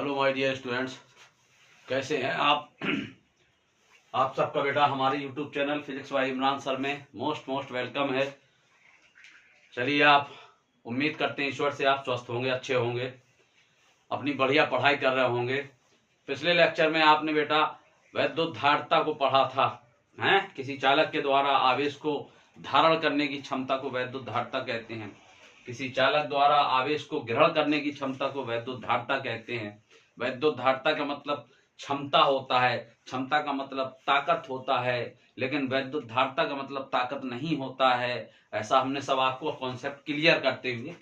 Hello my dear students, कैसे हैं आप? आप सबका बेटा हमारे YouTube channel physics bye Imran sir में मोस्ट वेलकम है। चलिए, आप उम्मीद करते हैं ईश्वर से आप स्वस्थ होंगे, अच्छे होंगे, अपनी बढ़िया पढ़ाई कर रहे होंगे। पिछले लेक्चर में आपने बेटा वैद्युतधारिता को पढ़ा था, हैं? किसी चालक के द्वारा आवेश को धारण करने की क्षमता को वैद्युतधारिता कहते हैं। किसी चालक द्वारा आवेश को ग्रहण करने की क्षमता को वैद्युतधारिता कहते हैं। वैद्युतधारिता का मतलब क्षमता होता है, क्षमता का मतलब ताकत होता है, लेकिन वैद्युतधारिता का मतलब ताकत नहीं होता है। ऐसा हमने सब आपको कॉन्सेप्ट क्लियर करते हुए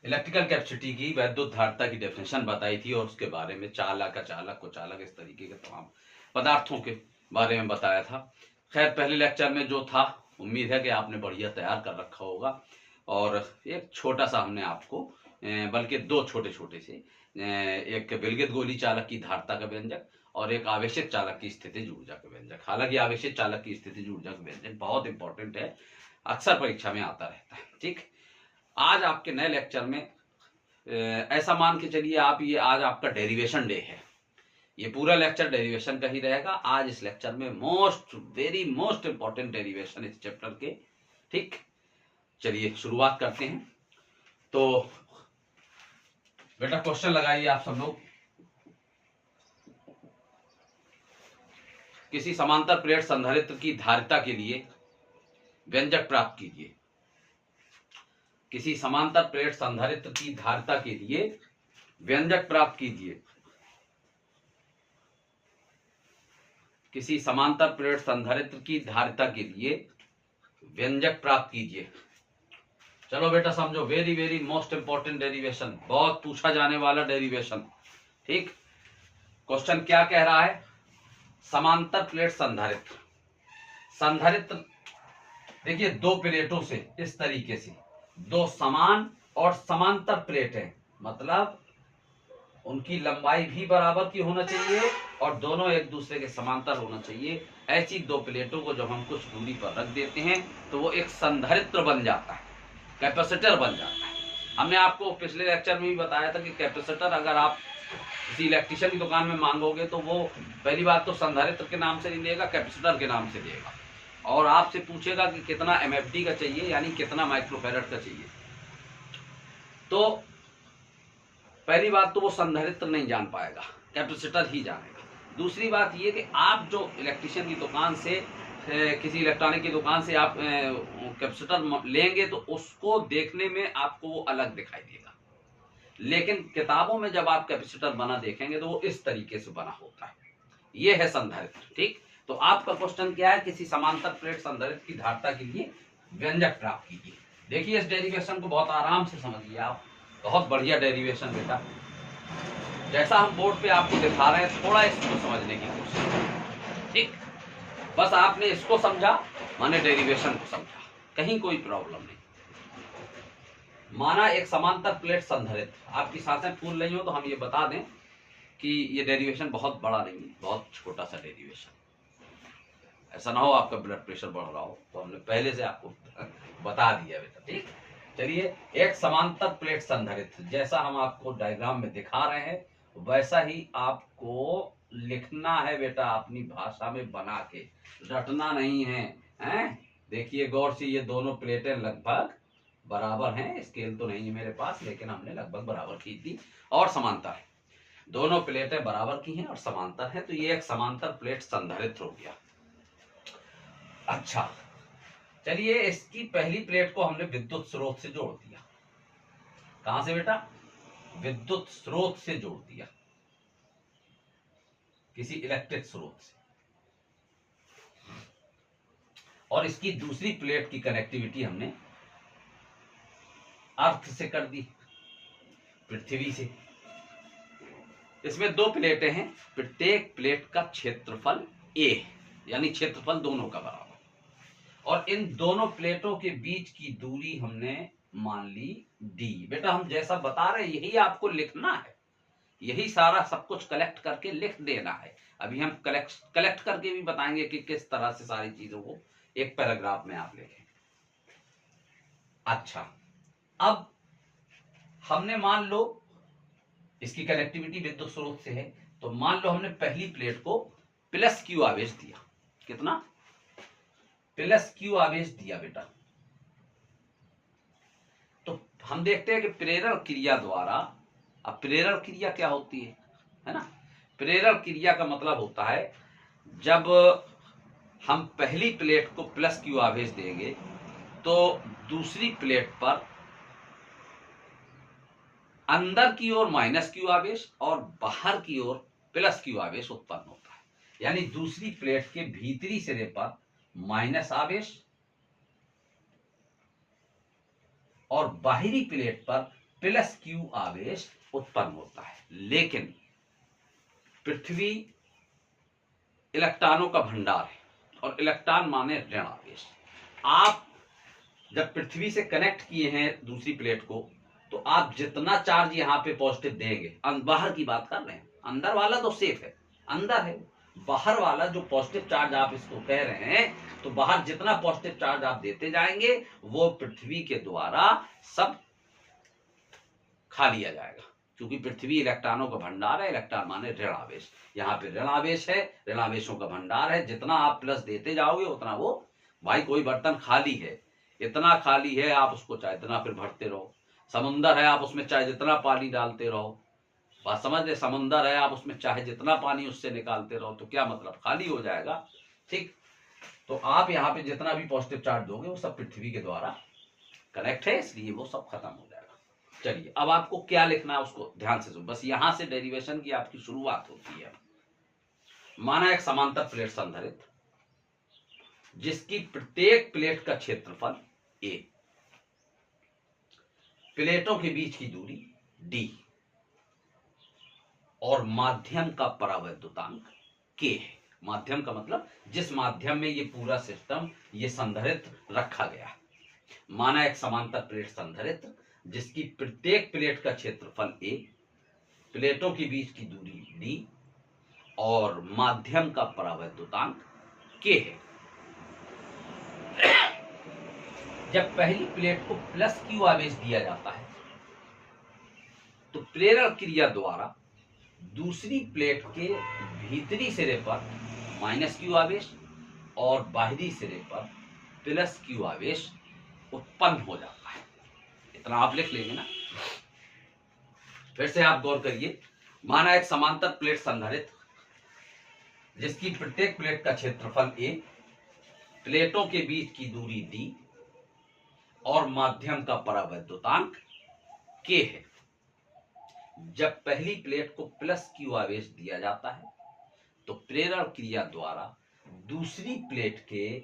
इलेक्ट्रिकल कैपेसिटी की वैद्युतधारिता की डेफिनेशन बताई थी और उसके बारे में चालक को चालक इस तरीके के तमाम पदार्थों के बारे में बताया था। खैर, पहले लेक्चर में जो था, उम्मीद है कि आपने बढ़िया तैयार कर रखा होगा। और एक छोटा सा हमने आपको बल्कि दो छोटे से एक विलगित गोली चालक की धारिता का व्यंजक और एक आवेशित चालक की स्थितिज ऊर्जा का व्यंजक। हालांकि आवेशित चालक की स्थितिज ऊर्जा का व्यंजक बहुत इंपॉर्टेंट है, अक्सर परीक्षा में आता रहता है। ठीक, आज आपके नए लेक्चर में ऐसा मान के चलिए आप, ये आज आपका डेरिवेशन डे है, ये पूरा लेक्चर डेरिवेशन का ही रहेगा। आज इस लेक्चर में वेरी मोस्ट इंपॉर्टेंट डेरिवेशन इस चैप्टर के। ठीक, चलिए शुरुआत करते हैं। तो बेटा क्वेश्चन लगाइए आप सब लोग। किसी समांतर प्लेट संधारित्र की धारिता के लिए व्यंजक प्राप्त कीजिए। किसी समांतर प्लेट संधारित्र की धारिता के लिए व्यंजक प्राप्त कीजिए। किसी समांतर प्लेट संधारित्र की धारिता के लिए व्यंजक प्राप्त कीजिए। चलो बेटा समझो, वेरी मोस्ट इंपॉर्टेंट डेरिवेशन, बहुत पूछा जाने वाला डेरिवेशन। ठीक, क्वेश्चन क्या कह रहा है? समांतर प्लेट संधारित्र, देखिए दो प्लेटों से इस तरीके से दो समान और समांतर प्लेट है, मतलब उनकी लंबाई भी बराबर की होना चाहिए और दोनों एक दूसरे के समांतर होना चाहिए। ऐसी दो प्लेटों को जब हम कुछ दूरी पर रख देते हैं तो वो एक संधारित्र बन जाता है, कैपेसिटर बन जाता है। हमने आपको पिछले लेक्चर में भी बताया था कि कैपेसिटर अगर आप किसी इलेक्ट्रिशियन की दुकान में मांगोगे तो वो पहली बात तो संधारित्र के नाम से नहीं देगा, कैपेसिटर के नाम से देगा और आपसे पूछेगा कि कितना एमएफडी का चाहिए, यानी कितना माइक्रोफैरड का चाहिए। तो पहली बात तो वो संधारित्र नहीं जान पाएगा, कैपेसिटर ही जानेगा। दूसरी बात ये कि आप जो इलेक्ट्रिशियन की दुकान से, किसी इलेक्ट्रॉनिक की दुकान से आप कैपेसिटर लेंगे तो उसको देखने में आपको वो अलग दिखाई देगा, लेकिन किताबों में जब आप कैपेसिटर बना देखेंगे तो वो इस तरीके से बना होता है। ये है संधारित्र। ठीक, तो आपका क्वेश्चन क्या है? किसी समांतर प्लेट संधारित्र की धारिता के लिए व्यंजक प्राप्त कीजिए। देखिए इस डेरिवेशन को बहुत आराम से समझिए आप, बहुत बढ़िया डेरिवेशन बेटा। जैसा हम बोर्ड पे आपको दिखा रहे हैं, थोड़ा इसको समझने की कोशिश। ठीक, बस आपने इसको समझा माने डेरिवेशन को समझा, कहीं कोई प्रॉब्लम नहीं। माना एक समांतर प्लेट संधारित्र, आपकी सांसें फूल रही हो तो हम ये बता दें कि ये डेरिवेशन बहुत बड़ा नहीं है, बहुत छोटा सा डेरिवेशन। ऐसा ना हो आपका ब्लड प्रेशर बढ़ रहा हो, तो हमने पहले से आपको बता दिया बेटा। ठीक, चलिए, एक समांतर प्लेट संधारित्र जैसा हम आपको डायग्राम में दिखा रहे हैं वैसा ही आपको लिखना है बेटा, अपनी भाषा में बना के, रटना नहीं है, हैं? देखिए गौर से, ये दोनों प्लेटें लगभग बराबर हैं, स्केल तो नहीं है मेरे पास लेकिन हमने लगभग बराबर की थी और समांतर है। दोनों प्लेटें बराबर की हैं और समांतर है, तो ये एक समांतर प्लेट संधारित्र हो गया। अच्छा, चलिए इसकी पहली प्लेट को हमने विद्युत स्रोत से जोड़ दिया। कहां से बेटा? विद्युत स्रोत से जोड़ दिया, किसी इलेक्ट्रिक स्रोत से। और इसकी दूसरी प्लेट की कनेक्टिविटी हमने अर्थ से कर दी, पृथ्वी से। इसमें दो प्लेटें हैं, प्रत्येक प्लेट का क्षेत्रफल A, यानी क्षेत्रफल दोनों का बराबर, और इन दोनों प्लेटों के बीच की दूरी हमने मान ली D। बेटा हम जैसा बता रहे हैं यही आपको लिखना है, यही सारा सब कुछ कलेक्ट करके लिख देना है। अभी हम कलेक्ट करके भी बताएंगे कि किस तरह से सारी चीजों को एक पैराग्राफ में आप लिखें। अच्छा, अब हमने मान लो इसकी कनेक्टिविटी विद्युत स्रोत से है। तो मान लो हमने पहली प्लेट को प्लस क्यू आवेश दिया, कितना, प्लस क्यू आवेश दिया बेटा। तो हम देखते हैं कि प्रेरण क्रिया द्वारा, अब प्रेरण क्रिया क्या होती है ना, प्रेरण क्रिया का मतलब होता है जब हम पहली प्लेट को प्लस क्यू आवेश देंगे तो दूसरी प्लेट पर अंदर की ओर माइनस क्यू आवेश और बाहर की ओर प्लस क्यू आवेश उत्पन्न होता है। यानी दूसरी प्लेट के भीतरी सिरे पर माइनस आवेश और बाहरी प्लेट पर प्लस क्यू आवेश उत्पन्न होता है। लेकिन पृथ्वी इलेक्ट्रॉनों का भंडार है और इलेक्ट्रॉन माने ऋण आवेश। आप जब पृथ्वी से कनेक्ट किए हैं दूसरी प्लेट को, तो आप जितना चार्ज यहाँ पे पॉजिटिव देंगे, बाहर की बात कर रहे हैं, अंदर वाला तो सेफ है, अंदर है, बाहर वाला जो पॉजिटिव चार्ज आप इसको कह रहे हैं, तो बाहर जितना पॉजिटिव चार्ज आप देते जाएंगे वो पृथ्वी के द्वारा सब खा लिया जाएगा, क्योंकि पृथ्वी इलेक्ट्रॉनों का भंडार है। इलेक्ट्रॉन माने ऋण आवेश, यहाँ पे ऋण आवेश है, ऋण आवेशों का भंडार है। जितना आप प्लस देते जाओगे उतना वो, भाई कोई बर्तन खाली है, इतना खाली है, आप उसको चाहे इतना फिर भरते रहो। समुंदर है, आप उसमें चाहे जितना पानी डालते रहो, बात समझ ले, समंदर है, आप उसमें चाहे जितना पानी उससे निकालते रहो, तो क्या मतलब, खाली हो जाएगा। ठीक, तो आप यहाँ पे जितना भी पॉजिटिव चार्ज दोगे वो सब पृथ्वी के द्वारा कनेक्ट है, इसलिए वो सब खत्म हो जाएगा। चलिए, अब आपको क्या लिखना है उसको ध्यान से सुनो, बस यहां से डेरिवेशन की आपकी शुरुआत होती है। माना एक समांतर प्लेट संधारित्र जिसकी प्रत्येक प्लेट का क्षेत्रफल a, प्लेटों के बीच की दूरी d और माध्यम का परावैद्युतांक k है। माध्यम का मतलब जिस माध्यम में ये पूरा सिस्टम, ये संधारित्र रखा गया है। माना एक समांतर प्लेट संधारित्र जिसकी प्रत्येक प्लेट का क्षेत्रफल a, प्लेटों के बीच की दूरी d और माध्यम का परावैद्युतांक k है। जब पहली प्लेट को प्लस क्यू आवेश दिया जाता है तो प्रेरण क्रिया द्वारा दूसरी प्लेट के भीतरी सिरे पर माइनस क्यू आवेश और बाहरी सिरे पर प्लस क्यू आवेश उत्पन्न हो जाता है। इतना आप लिख लेंगे ना। फिर से आप गौर करिए, माना एक समांतर प्लेट संधारित्र जिसकी प्रत्येक प्लेट का क्षेत्रफल a, प्लेटों के बीच की दूरी d और माध्यम का परावैद्युतांक k है। जब पहली प्लेट को प्लस क्यू आवेश दिया जाता है तो प्रेरण क्रिया द्वारा दूसरी प्लेट के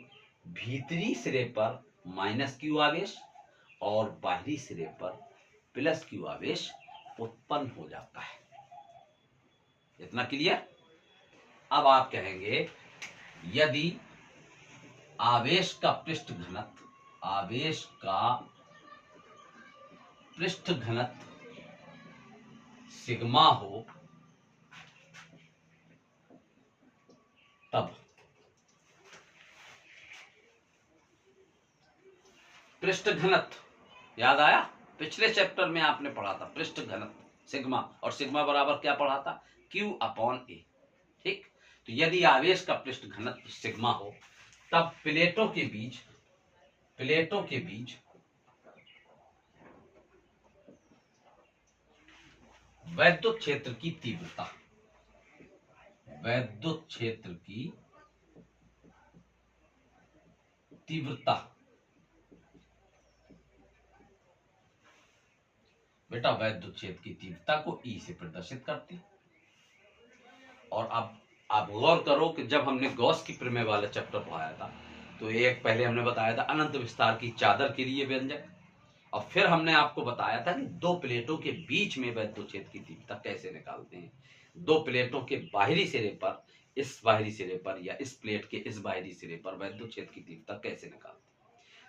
भीतरी सिरे पर माइनस क्यू आवेश और बाहरी सिरे पर प्लस क्यू आवेश उत्पन्न हो जाता है। इतना क्लियर। अब आप कहेंगे यदि आवेश का पृष्ठ घनत्व, आवेश का पृष्ठ घनत्व सिग्मा हो तब पृष्ठ घनत्व याद आया, पिछले चैप्टर में आपने पढ़ा था पृष्ठ घनत्व सिग्मा, और सिग्मा बराबर क्या पढ़ा था, Q अपॉन A। ठीक, तो यदि आवेश का पृष्ठ घनत्व सिग्मा हो तब प्लेटों के बीच वैद्युत क्षेत्र की तीव्रता, वैद्युत क्षेत्र की तीव्रता, बेटा वैद्युत क्षेत्र की तीव्रता को E से प्रदर्शित करती। और अब आप गौर करो कि जब हमने गॉस की प्रमेय वाला चैप्टर पढ़ाया था तो एक पहले हमने बताया था अनंत विस्तार की चादर के लिए व्यंजक, और फिर हमने आपको बताया था कि दो प्लेटों के बीच में वैद्युत क्षेत्र की तीव्रता कैसे निकालते हैं। दो प्लेटों के बाहरी सिरे पर, इस बाहरी सिरे पर या इस प्लेट के इस बाहरी सिरे पर वैद्युत क्षेत्र की तीव्रता कैसे निकालते हैं।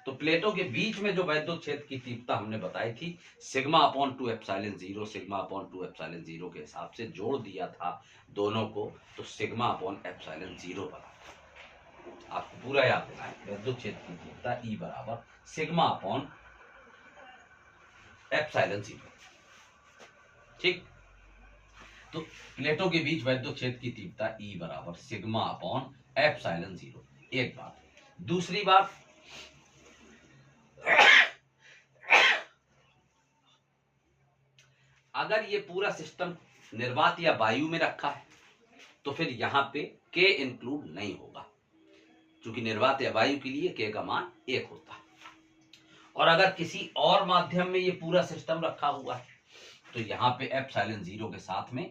तो प्लेटों के बीच में जो वैद्युत क्षेत्र की तीव्रता हमने बताई थी sigma upon 2 epsilon 0, sigma upon 2 epsilon 0 के हिसाब से जोड़ दिया था दोनों को, तो सिग्मा अपॉन एप्सिलॉन 0 बना। आपको पूरा याद रखना है, वैद्युत क्षेत्र की तीव्रता E बराबर सिग्मा अपॉन एप्सिलॉन 0। ठीक, तो प्लेटों के बीच वैद्युत क्षेत्र की तीव्रता E बराबर सिग्मा अपॉन एप्सिलॉन 0। एक बात। दूसरी बात, अगर ये पूरा सिस्टम निर्वात या वायु में रखा है तो फिर यहां पे K इंक्लूड नहीं होगा, क्योंकि निर्वात या वायु के लिए K का मान 1 होता है। और अगर किसी और माध्यम में ये पूरा सिस्टम रखा हुआ है तो यहाँ पे एप्सिलॉन 0 के साथ में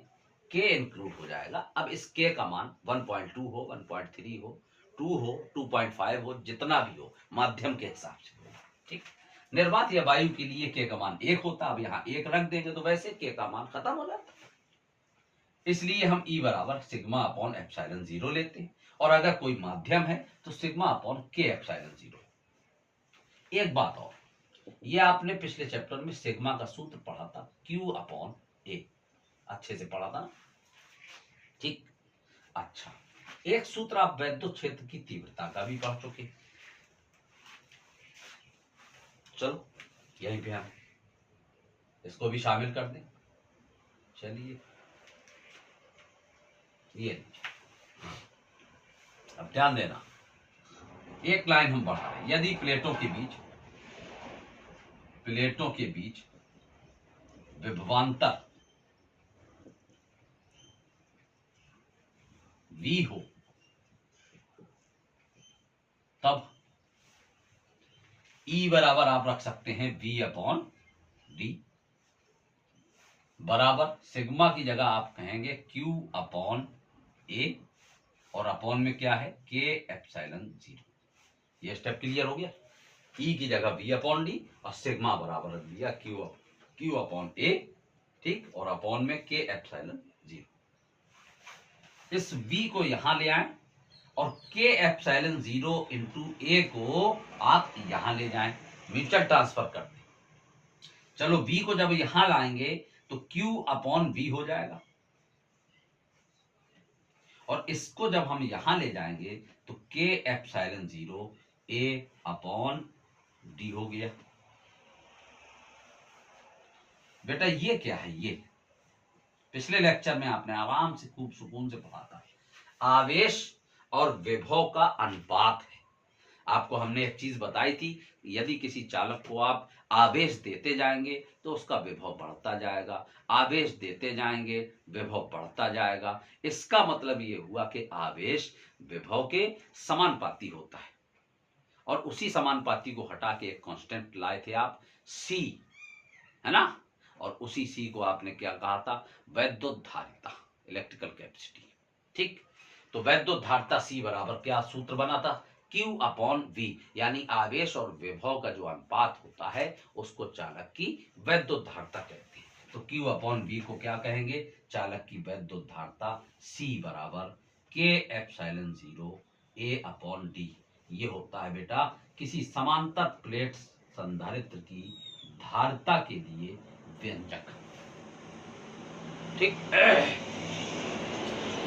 K इंक्लूड हो जाएगा। अब इस K का मान 1.2 हो, 1.3 हो, 2 हो, 2.5 हो, जितना भी हो माध्यम के हिसाब से, ठीक। निर्वात या वायु के लिए K का मान 1 होता, अब यहाँ 1 रख देंगे तो वैसे K का मान खत्म हो जाता। इसलिए हम E बराबर सिग्मा अपॉन एप्सिलॉन 0 लेते हैं, और अगर कोई माध्यम है तो सिग्मा अपॉन K एप्सिलॉन 0। एक बात और, ये आपने पिछले चैप्टर में सिग्मा का सूत्र पढ़ा था, Q अपॉन A, अच्छे से पढ़ा था ना, ठीक। अच्छा, एक सूत्र आप वैद्युत क्षेत्र की तीव्रता का भी पढ़ चुके। चलो यहीं पे हम इसको भी शामिल कर दें। चलिए ये अब ध्यान देना, एक लाइन हम बढ़ा रहे हैं। यदि प्लेटों के बीच विभवांतर V हो तब E बराबर आप रख सकते हैं V अपॉन D बराबर सिग्मा की जगह आप कहेंगे Q अपॉन A, और अपॉन में क्या है K एप्सिलॉन 0। ये स्टेप क्लियर हो गया। E की जगह V अपॉन D और सिग्मा बराबर रख दिया Q अपॉन A, ठीक, और अपॉन में K एप्सिलॉन 0। इस V को यहां ले आए और K एप्सिलॉन 0 इंटू A को आप यहां ले जाएं, म्यूचुअल ट्रांसफर कर दें। चलो V को जब यहां लाएंगे तो Q अपॉन V हो जाएगा, और इसको जब हम यहां ले जाएंगे तो K epsilon 0 A upon D हो गया। बेटा ये क्या है, ये पिछले लेक्चर में आपने आराम से खूब सुकून से पढ़ा था, आवेश और विभव का अनुपात है। आपको हमने एक चीज बताई थी, यदि किसी चालक को आप आवेश देते जाएंगे तो उसका विभव बढ़ता जाएगा, आवेश देते जाएंगे विभव बढ़ता जाएगा। इसका मतलब ये हुआ कि आवेश विभव के समानुपाती होता है, और उसी समानुपाती को हटा के एक कांस्टेंट लाए थे आप C, है ना, और उसी C को आपने क्या कहा था, वैद्युत धारिता, इलेक्ट्रिकल कैपेसिटी, ठीक। तो वैद्युत धारिता C बराबर क्या सूत्र बना था, Q अपॉन V, यानी आवेश और विभव का जो अनुपात होता है उसको चालक की वैद्युत धारिता कहते हैं। तो Q अपॉन V को क्या कहेंगे, चालक की वैद्युत धारिता C बराबर K epsilon 0 A upon D। ये होता है बेटा किसी समांतर प्लेट संधारित्र की धारिता के लिए व्यंजक, ठीक।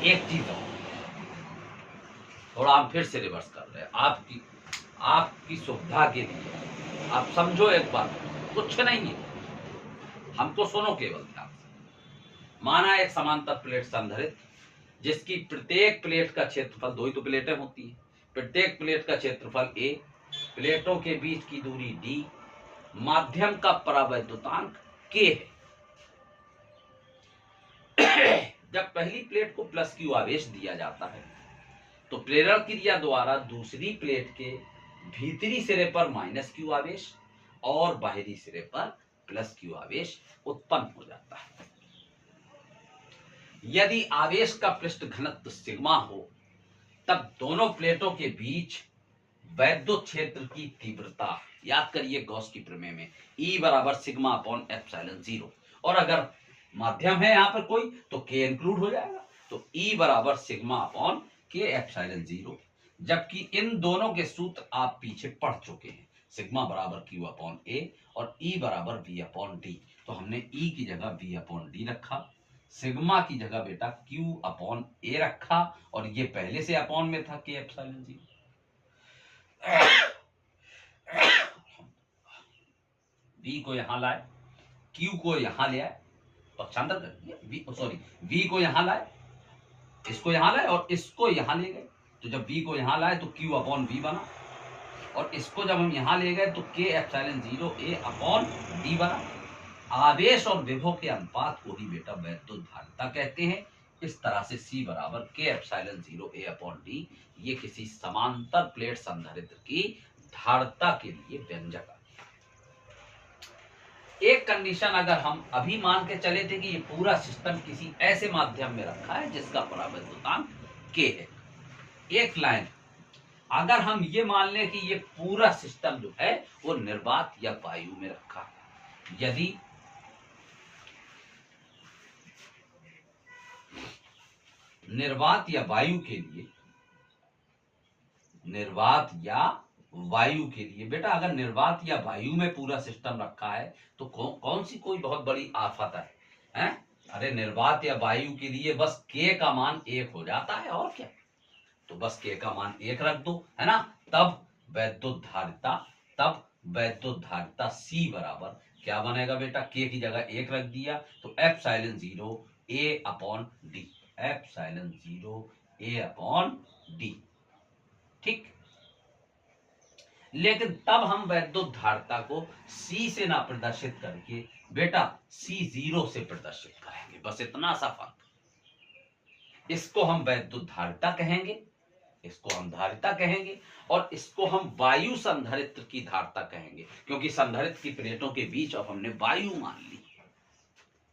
एक चीज और, थोड़ा हम फिर से रिवर्स कर रहे हैं आपकी सुविधा के लिए। आप समझो एक बात, कुछ नहीं है, हमको सुनो केवल ध्यान से। माना एक समांतर प्लेट संधारित्र जिसकी प्रत्येक प्लेट का क्षेत्रफल, दो ही तो प्लेटें होती है, प्रत्येक प्लेट का क्षेत्रफल A, प्लेटों के बीच की दूरी D, माध्यम का परावैद्युतांक K है। जब पहली प्लेट को प्लस Q आवेश दिया जाता है तो प्रेरण क्रिया द्वारा दूसरी प्लेट के भीतरी सिरे पर माइनस Q आवेश और बाहरी सिरे पर प्लस Q आवेश उत्पन्न हो जाता है। यदि आवेश का पृष्ठ घनत्व सिग्मा हो तब दोनों प्लेटों के बीच वैद्युत क्षेत्र की तीव्रता, याद करिए गॉस की प्रमेय में, E बराबर सिग्मा अपॉन एप्सिलॉन 0, और अगर माध्यम है यहां पर कोई तो K इंक्लूड हो जाएगा, तो E बराबर सिग्मा अपॉन K एप्सिलॉन 0। जबकि इन दोनों के सूत्र आप पीछे पढ़ चुके हैं, सिग्मा बराबर Q अपॉन A और E बराबर V अपॉन D। तो हमने E की जगह V अपॉन D रखा, सिग्मा की जगह बेटा Q अपॉन A रखा, और ये पहले से अपॉन में था K एप्सिलॉन 0। V को यहां लाए, Q को यहां ले आए, पक्षांतर कर दिया, सॉरी v को यहाँ लाए, इसको यहाँ लाए और इसको यहाँ ले गए। तो जब v को यहाँ लाए तो q अपॉन v बना, और इसको जब हम यहाँ ले गए तो k epsilon 0 a upon d बना। आवेश और विभव के अनुपात को ही बेटा वैद्युत धारिता कहते हैं। इस तरह से C बराबर k epsilon 0 a upon d, ये किसी समांतर प्लेट संधारित्र की धारिता के लिए व्यंजक है। एक कंडीशन अगर हम अभी मान के चले थे कि ये पूरा सिस्टम किसी ऐसे माध्यम में रखा है जिसका परावैद्युतांक k है, एक लाइन अगर हम ये मान लें कि ये पूरा सिस्टम जो है वो निर्वात या वायु में रखा है, यदि निर्वात या वायु के लिए, निर्वात या वायु के लिए बेटा अगर निर्वात या वायु में पूरा सिस्टम रखा है तो कौन सी कोई बहुत बड़ी आफत है? अरे निर्वात या वायु के लिए बस k का मान 1 हो जाता है, और क्या। तो बस k का मान 1 रख दो, है ना, तब वैद्युत धारिता C बराबर क्या बनेगा बेटा, k की जगह 1 रख दिया तो epsilon 0 a upon d, epsilon 0 a upon d। ठीक, लेकिन तब हम वैद्युत धारिता को C से ना प्रदर्शित करके बेटा C0 से प्रदर्शित करेंगे, बस इतना सा फर्क। इसको हम वैद्युत धारिता कहेंगे, इसको हम धारिता कहेंगे, और इसको हम वायु संधारित्र की धारिता कहेंगे, क्योंकि संधारित्र की प्लेटों के बीच अब हमने वायु मान ली।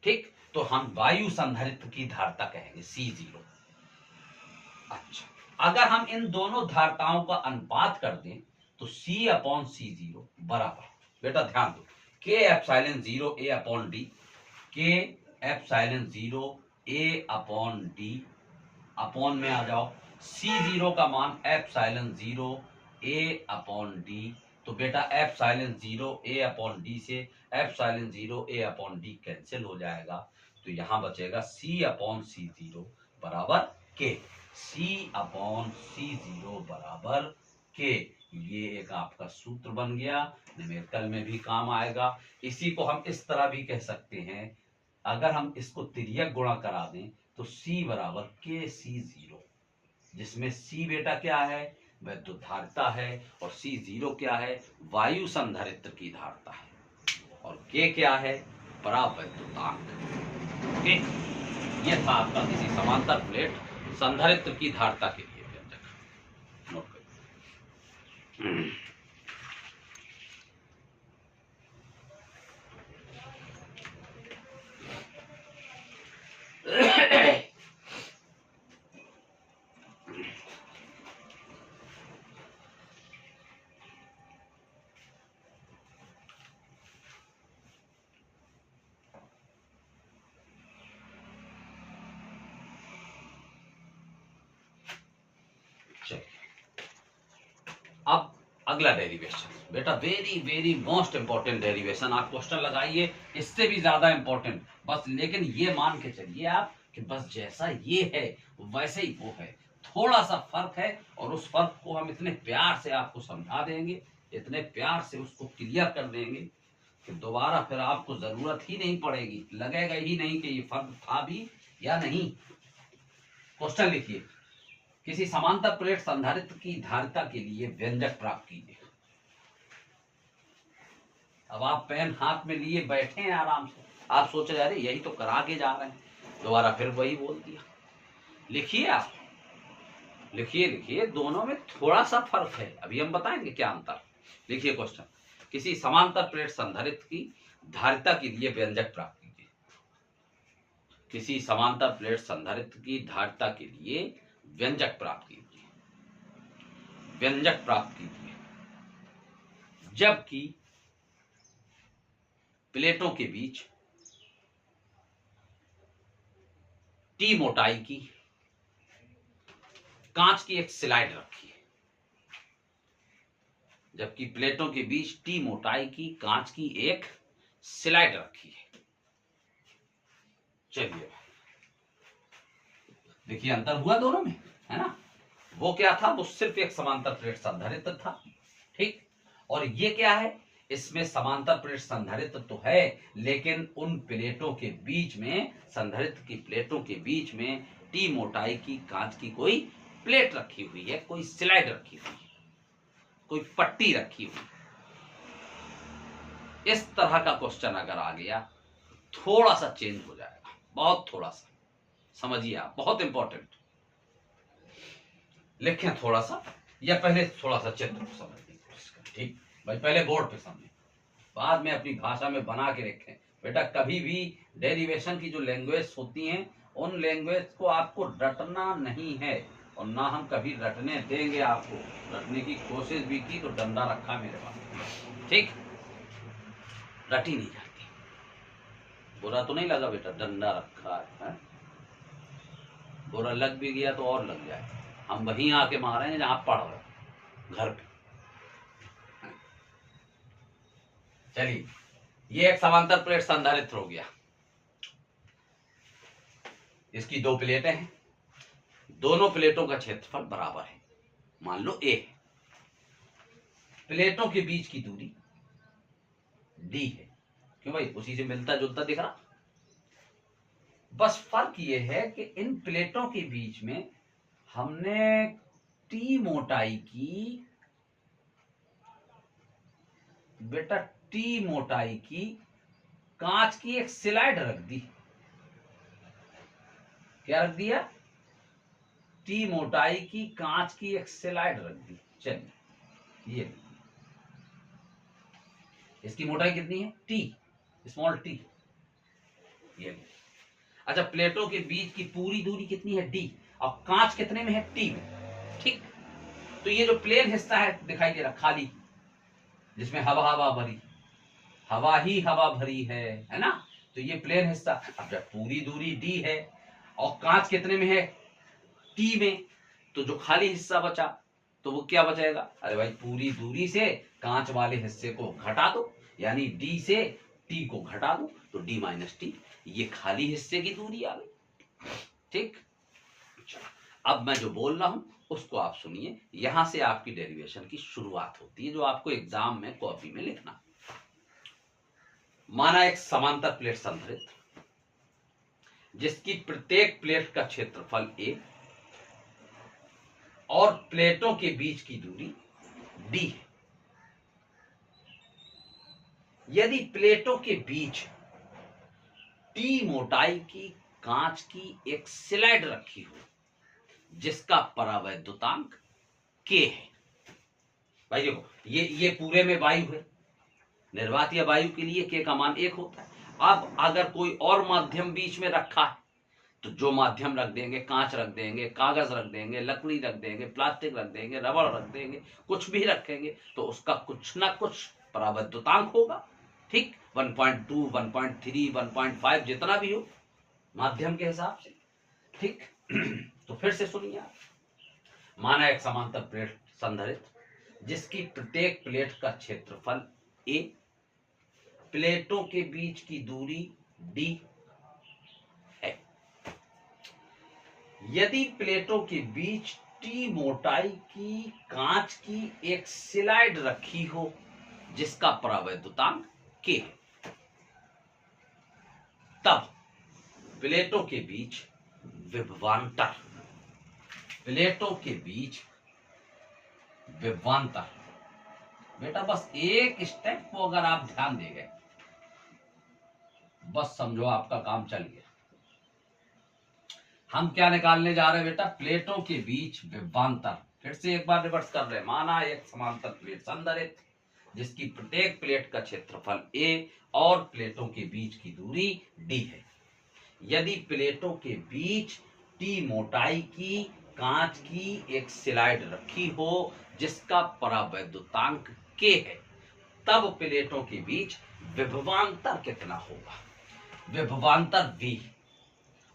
ठीक, तो हम वायु संधारित्र की धारिता कहेंगे C0। अच्छा, अगर हम इन दोनों धारिताओं का अनुपात कर दें तो C अपॉन C0 बराबर, बेटा ध्यान दो, k epsilon 0 a upon d, k epsilon 0 a upon d, upon में आ जाओ C0 का मान एप्सिलॉन 0 a अपॉन d, तो बेटा एप्सिलॉन 0 a अपॉन d से epsilon 0 a upon d cancel हो जाएगा, तो यहां बचेगा C अपॉन C0 बराबर k, C अपॉन C0 बराबर k। ये एक आपका सूत्र बन गया, न्यूमेरिकल में भी काम आएगा। इसी को हम इस तरह भी कह सकते हैं, अगर हम इसको तिर्यक गुणा करा दें तो C बराबर KC0, जिसमें C बेटा क्या है, वैद्युत धारिता है, और C0 क्या है, वायु संधारित्र की धारिता है, और K क्या है, परावैद्युतांक। ओके, ये था आपका किसी समांतर प्लेट संधारित्र की धारिता के लिए व्यंजक। नोट करिए। अब अगला डेरिवेशन बेटा very very most important derivation, आप क्वेश्चन लगाइए इससे भी ज्यादा इंपॉर्टेंट, बस लेकिन ये मान के चलिए आप कि बस जैसा ये है वैसे ही वो है, थोड़ा सा फर्क है, और उस फर्क को हम इतने प्यार से आपको समझा देंगे, इतने प्यार से उसको क्लियर कर देंगे कि दोबारा फिर आपको जरूरत ही नहीं पड़ेगी, लगेगा ही नहीं कि ये फर्क था भी या नहीं। क्वेश्चन लिखिए, किसी समांतर प्लेट संधारित्र की धारिता के लिए व्यंजक प्राप्त कीजिए। अब आप पेन हाथ में लिए बैठे हैं आराम से, आप सोच रहे अरे यही तो करा के जा रहे हैं, दोबारा फिर वही बोल दिया। लिखिए, आप लिखिए, लिखिए, दोनों में थोड़ा सा फर्क है, अभी हम बताएंगे क्या अंतर। लिखिए क्वेश्चन, किसी समांतर प्लेट संधारित्र की धारिता के लिए व्यंजक प्राप्त कीजिए। किसी समांतर प्लेट संधारित्र की धारिता के लिए व्यंजक प्राप्त कीजिए, व्यंजक प्राप्त कीजिए जबकि प्लेटों के बीच T मोटाई की कांच की एक स्लाइड रखी है, जबकि प्लेटों के बीच T मोटाई की कांच की एक स्लाइड रखी है। चलिए देखिए अंतर हुआ दोनों में, है ना। वो क्या था, वो सिर्फ एक समांतर प्लेट संधारित्र था, ठीक, और ये क्या है, इसमें समांतर प्लेट संधारित्र तो है, लेकिन उन प्लेटों के बीच में, संधारित्र की प्लेटों के बीच में टी मोटाई की कांच की कोई प्लेट रखी हुई है, कोई स्लाइड रखी हुई है, कोई पट्टी रखी हुई। इस तरह का क्वेश्चन अगर आ गया, थोड़ा सा चेंज हो जाएगा, बहुत थोड़ा सा, समझिए आप, बहुत इंपॉर्टेंट। लिखें थोड़ा सा, या पहले थोड़ा सा चित्र को समझने की कोशिश करें। ठीक भाई, पहले बोर्ड पे समझें, बाद में अपनी भाषा में बना के रखें। बेटा कभी भी डेरिवेशन की जो लैंग्वेज होती हैं, उन लैंग्वेज को आपको रटना नहीं है, और ना हम कभी रटने देंगे आपको। रटने की कोशिश भी की तो डंडा रखा मेरे पास। ठीक, रटी नहीं जाती। बुरा तो नहीं लगा बेटा, डंडा रखा है? बुरा लग भी गया तो और लग जाए, हम वहीं आके मारेंगे जहां पढ़ रहे, घर पे। चलिए, ये एक समांतर प्लेट संधारित्र हो गया। इसकी दो प्लेटें हैं, दोनों प्लेटों का क्षेत्रफल बराबर है, मान लो ए है। प्लेटों के बीच की दूरी डी है। क्यों भाई, उसी से मिलता जुलता दिख रहा। बस फर्क ये है कि इन प्लेटों के बीच में हमने टी मोटाई की, बेटा टी मोटाई की कांच की एक स्लाइड रख दी। क्या रख दिया? टी मोटाई की कांच की एक स्लाइड रख दी। चलिए, ये इसकी मोटाई कितनी है? T, small T. ये अच्छा, प्लेटों के बीच की पूरी दूरी कितनी है? डी। और कांच कितने में है? टी में। ठीक, तो ये जो प्लेन हिस्सा है दिखाई दे रहा खाली, जिसमें हवा हवा भरी, हवा ही हवा भरी है ना, तो ये प्लेन हिस्सा। अब जब पूरी दूरी डी है और कांच कितने में है? टी में, तो जो खाली हिस्सा बचा तो वो क्या बचेगा? अरे भाई, पूरी दूरी से कांच वाले हिस्से को घटा दो, यानी डी से टी को घटा दो, तो डी माइनस टी, ये खाली हिस्से की दूरी आ गई। ठीक, अब मैं जो बोल रहा हूं उसको आप सुनिए। यहां से आपकी डेरिवेशन की शुरुआत होती है, जो आपको एग्जाम में कॉपी में लिखना। माना एक समांतर प्लेट संधारित्र, जिसकी प्रत्येक प्लेट का क्षेत्रफल ए और प्लेटों के बीच की दूरी डी है। यदि प्लेटों के बीच टी मोटाई की कांच की एक स्लाइड रखी हो, जिसका परावैद्युतांक के है। भाई देखो, ये पूरे में वायु है, निर्वात या वायु के लिए के का मान 1 होता है। अब अगर कोई और माध्यम बीच में रखा है, तो जो माध्यम रख देंगे, कांच रख देंगे, कागज रख देंगे, लकड़ी रख देंगे, प्लास्टिक रख देंगे, रबड़ रख देंगे, कुछ भी रखेंगे, तो उसका कुछ ना कुछ परावैद्युतांक होगा। ठीक, 1.2, 1.3, 1.5, जितना भी हो माध्यम के हिसाब से। ठीक, तो फिर से सुनिए आप। माना एक समांतर प्लेट संधारित्र, जिसकी प्रत्येक प्लेट का क्षेत्रफल ए, प्लेटों के बीच की दूरी डी है। यदि प्लेटों के बीच टी मोटाई की कांच की एक स्लाइड रखी हो, जिसका परावैद्युतांक के है, तब प्लेटों के बीच विभवांतर, प्लेटों के बीच विभवांतर, बेटा बस एक स्टेप को अगर आप ध्यान दे गए, बस समझो आपका काम चल गया। हम क्या निकालने जा रहे हैं बेटा? प्लेटों के बीच विभवांतर। फिर से एक बार रिवर्स कर रहे हैं। माना एक समांतर प्लेट संधारित्र, जिसकी प्रत्येक प्लेट का क्षेत्रफल ए और प्लेटों के बीच की दूरी डी है। यदि प्लेटों के बीच टी मोटाई की कांच की एक स्लाइड रखी हो, जिसका परावैद्युतांक के है, तब प्लेटों के बीच विभवांतर कितना होगा? विभवांतर V,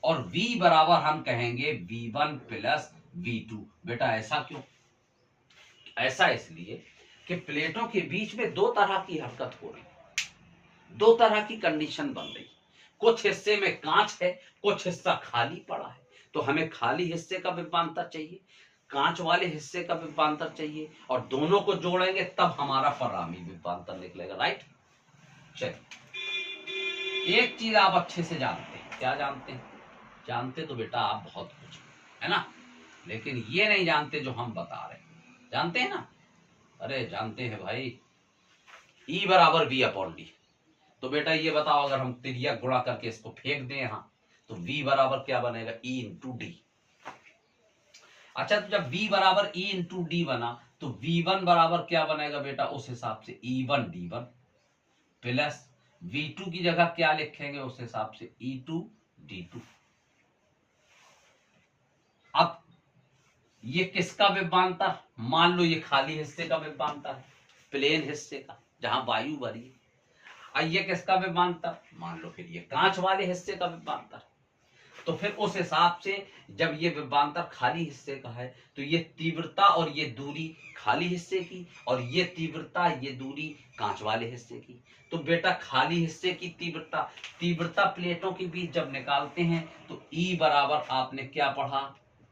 और V बराबर हम कहेंगे V1 प्लस V2। बेटा ऐसा क्यों? ऐसा इसलिए कि प्लेटों के बीच में दो तरह की हरकत हो रही, दो तरह की कंडीशन बन रही। कुछ हिस्से में कांच है, कुछ हिस्सा खाली पड़ा है, तो हमें खाली हिस्से का विभवांतर चाहिए। कांच वाले हिस्से का विभवांतर चाहिए और दोनों को जोड़ेंगे तब हमारा फर्रामी विभवांतर निकलेगा। राइट। चलिए एक चीज आप अच्छे से जानते हैं। क्या जानते हैं? जानते तो बेटा आप बहुत कुछ है ना, लेकिन ये नहीं जानते जो हम बता रहे हैं। जानते हैं ना? अरे जानते हैं भाई। E बराबर V अपॉन डी। तो बेटा ये बताओ, अगर हम त्रिज्या गुणा करके इसको फेंक दें यहां तो V बराबर क्या बनेगा? E into D. अच्छा, तो जब V बराबर E इंटू डी बना तो V1 बराबर क्या बनेगा बेटा? उस हिसाब से E1 D1 प्लस V2 की जगह क्या लिखेंगे? उस हिसाब से E2 D2। अब ये किसका विभवांतर? मान लो ये खाली हिस्से का विभवांतर है, प्लेन हिस्से का जहां वायु भरी है। और ये किसका विभवांतर? मान लो फिर ये कांच वाले हिस्से का विभवांतर। तो फिर उस हिसाब से जब ये विभवांतर खाली हिस्से का है तो ये तीव्रता और ये दूरी खाली हिस्से की, और ये तीव्रता ये दूरी कांच वाले हिस्से की। तो बेटा खाली हिस्से की तीव्रता प्लेटों के बीच जब निकालते हैं तो E बराबर आपने क्या पढ़ा?